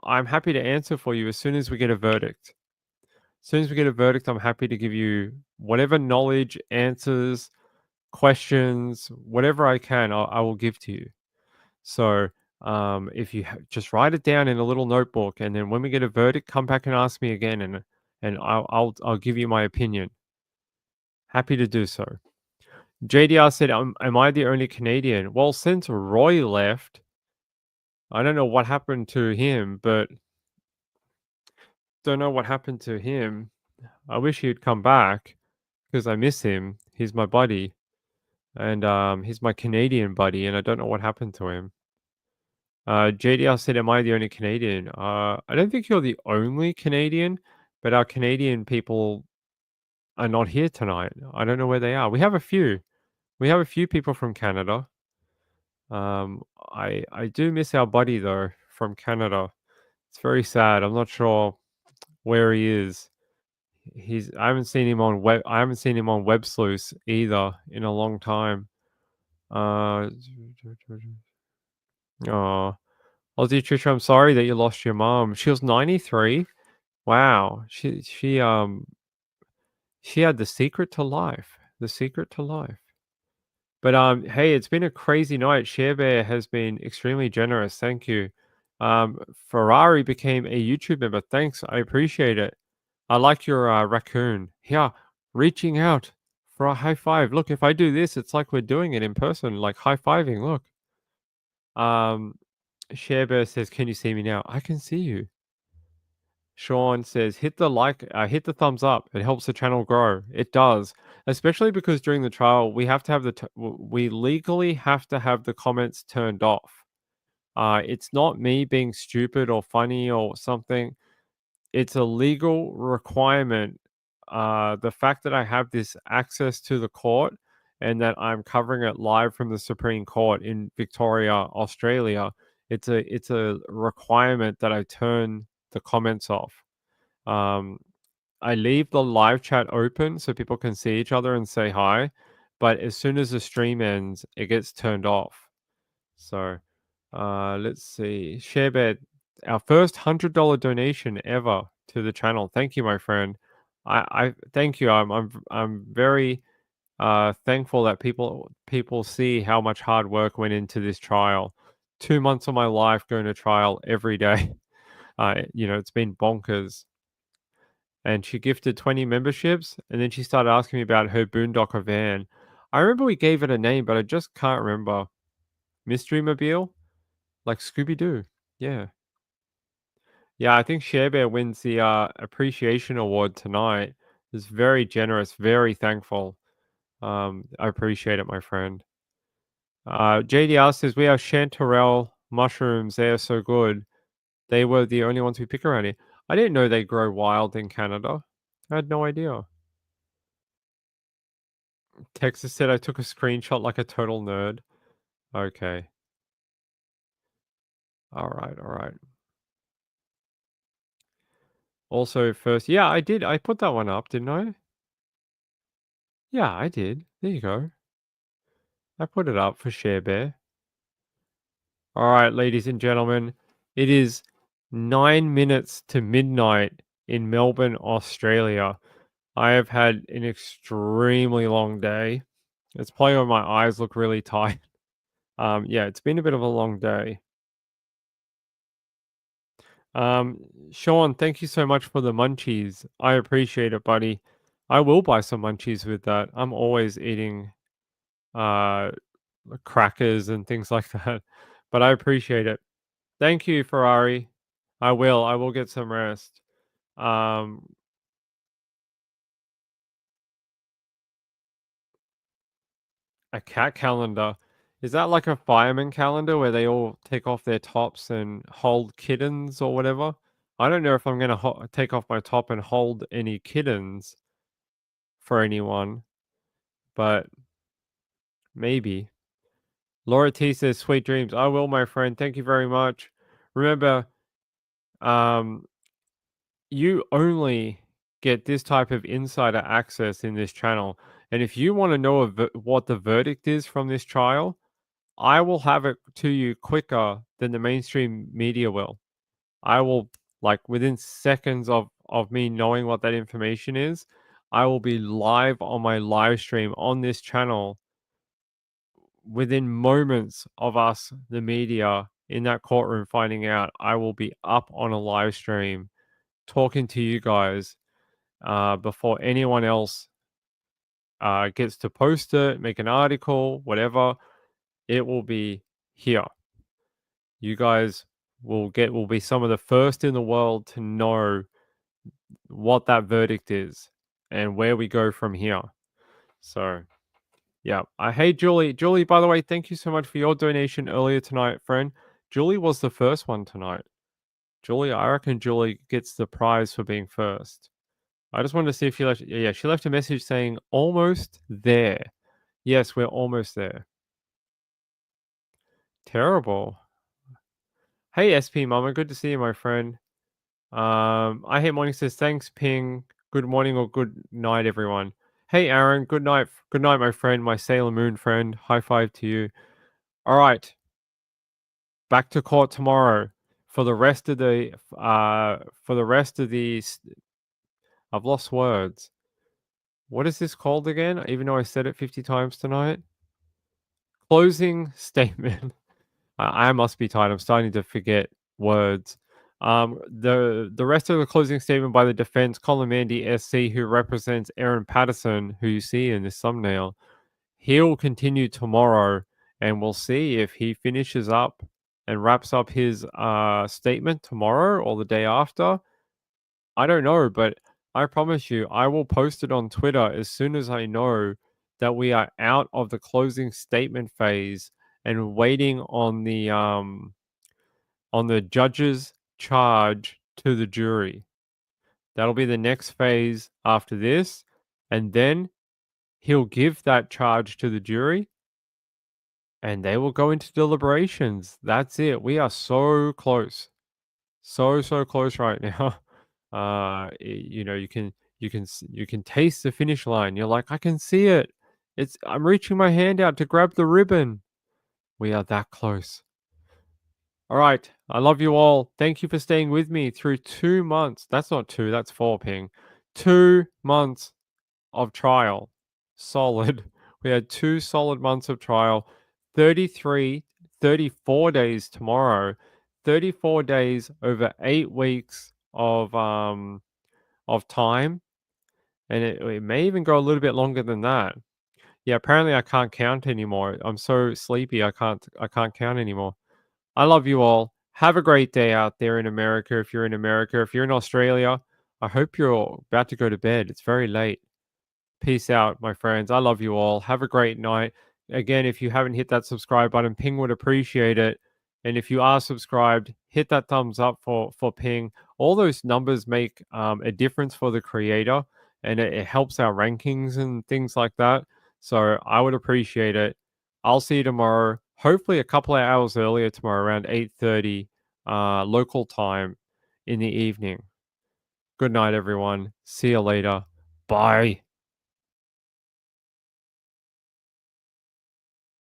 I'm happy to answer for you as soon as we get a verdict. As soon as we get a verdict, I'm happy to give you whatever knowledge, answers, questions, whatever I can, I will give to you. So if you just write it down in a little notebook, and then when we get a verdict, come back and ask me again, and I'll give you my opinion. Happy to do so. JDR said, "Am I the only Canadian?" Well, since Roy left, I don't know what happened to him, but don't know what happened to him. I wish he'd come back because I miss him. He's my buddy, and he's my Canadian buddy, and I don't know what happened to him. JDR said, "Am I the only Canadian?" I don't think you're the only Canadian, but our Canadian people are not here tonight. I don't know where they are. We have a few. We have a few people from Canada. I do miss our buddy though from Canada. It's very sad. I'm not sure where he is. I haven't seen him on Web Sleuth either in a long time. Oh, Aussie Trisha, I'm sorry that you lost your mom. She was 93. Wow. She had the secret to life. The secret to life. But hey, it's been a crazy night. Share Bear has been extremely generous. Thank you. Ferrari became a YouTube member. Thanks, I appreciate it. I like your raccoon. Yeah, reaching out for a high five. Look, if I do this, it's like we're doing it in person, like high fiving. Look. Um, Sharebear says, "Can you see me now?" I can see you. Sean says, hit the thumbs up. It helps the channel grow. It does, especially because during the trial we have to have we legally have to have the comments turned off. It's not me being stupid or funny or something. It's a legal requirement. The fact that I have this access to the court and that I'm covering it live from the Supreme Court in Victoria, Australia, it's a requirement that I turn the comments off. Um, I leave the live chat open so people can see each other and say hi, but as soon as the stream ends, it gets turned off. So, let's see. Sharebed, our first $100 donation ever to the channel. Thank you, my friend. I thank you. I'm very thankful that people see how much hard work went into this trial. 2 months of my life going to trial every day. It's been bonkers. And she gifted 20 memberships, and then she started asking me about her boondocker van. I remember we gave it a name, but I just can't remember. Mystery Mobile? Like Scooby Doo. Yeah. Yeah, I think Share Bear wins the appreciation award tonight. It's very generous, very thankful. I appreciate it, my friend. JDR says we have chanterelle mushrooms. They are so good. They were the only ones we pick around here. I didn't know they grow wild in Canada. I had no idea. Texas said I took a screenshot like a total nerd. Okay. All right. All right. Also, first, yeah, I did. I put that one up, didn't I? Yeah, I did. There you go. I put it up for Share Bear. All right, ladies and gentlemen, it is 9 minutes to midnight in Melbourne, Australia. I have had an extremely long day. It's probably why my eyes look really tired. Yeah, it's been a bit of a long day. Um, Sean, thank you so much for the munchies. I appreciate it, buddy. I will buy some munchies with that. I'm always eating uh crackers and things like that. But I appreciate it. Thank you, Ferrari. I will get some rest. Um, a cat calendar. Is that like a fireman calendar where they all take off their tops and hold kittens or whatever? I don't know if I'm gonna take off my top and hold any kittens for anyone, but maybe. Laura T says, "Sweet dreams." I will, my friend. Thank you very much. Remember, um, you only get this type of insider access in this channel. And if you want to know what the verdict is from this trial, I will have it to you quicker than the mainstream media will. I will, like, within seconds of me knowing what that information is, I will be live on my live stream on this channel within moments of us, the media, in that courtroom finding out. I will be up on a live stream talking to you guys before anyone else gets to post it, make an article, whatever. It will be here. You guys will be some of the first in the world to know what that verdict is and where we go from here. So, yeah. I hate Julie. Julie, by the way, thank you so much for your donation earlier tonight, friend. Julie was the first one tonight. Julie, I reckon Julie gets the prize for being first. I just wanted to see if she left. Yeah, she left a message saying almost there. Yes, we're almost there. Terrible. Hey, SP Mama, good to see you, my friend. I hate morning says thanks, Ping. Good morning or good night, everyone. Hey, Aaron. Good night. Good night, my friend, my Sailor Moon friend. High five to you. All right, back to court tomorrow for the rest of the for the rest of these. I've lost words. What is this called again? Even though I said it 50 times tonight. Closing statement. I must be tired. I'm starting to forget words. The rest of the closing statement by the defense, Colin Mandy SC, who represents Erin Patterson, who you see in this thumbnail, he'll continue tomorrow, and we'll see if he finishes up and wraps up his statement tomorrow or the day after. I don't know, but I promise you, I will post it on Twitter as soon as I know that we are out of the closing statement phase and waiting on the judge's charge to the jury. That'll be the next phase after this, and then he'll give that charge to the jury and they will go into deliberations. That's it. We are so close. So close right now. You know, you can taste the finish line. You're like, I can see it. I'm reaching my hand out to grab the ribbon. We are that close. All right. I love you all. Thank you for staying with me through 2 months. That's not two, that's four, Ping. 2 months of trial. Solid. We had 2 solid months of trial. 33, 34 days tomorrow. 34 days over 8 weeks of time, and it may even go a little bit longer than that. Yeah, apparently I can't count anymore. I'm so sleepy I can't count anymore. I love you all. Have a great day out there in America if you're in America. If you're in Australia, I hope you're about to go to bed. It's very late. Peace out, my friends. I love you all. Have a great night. Again, if you haven't hit that subscribe button, Ping would appreciate it. And if you are subscribed, hit that thumbs up for Ping. All those numbers make a difference for the creator, and it helps our rankings and things like that. So I would appreciate it. I'll see you tomorrow. Hopefully, a couple of hours earlier tomorrow, around 8:30 local time in the evening. Good night, everyone. See you later. Bye.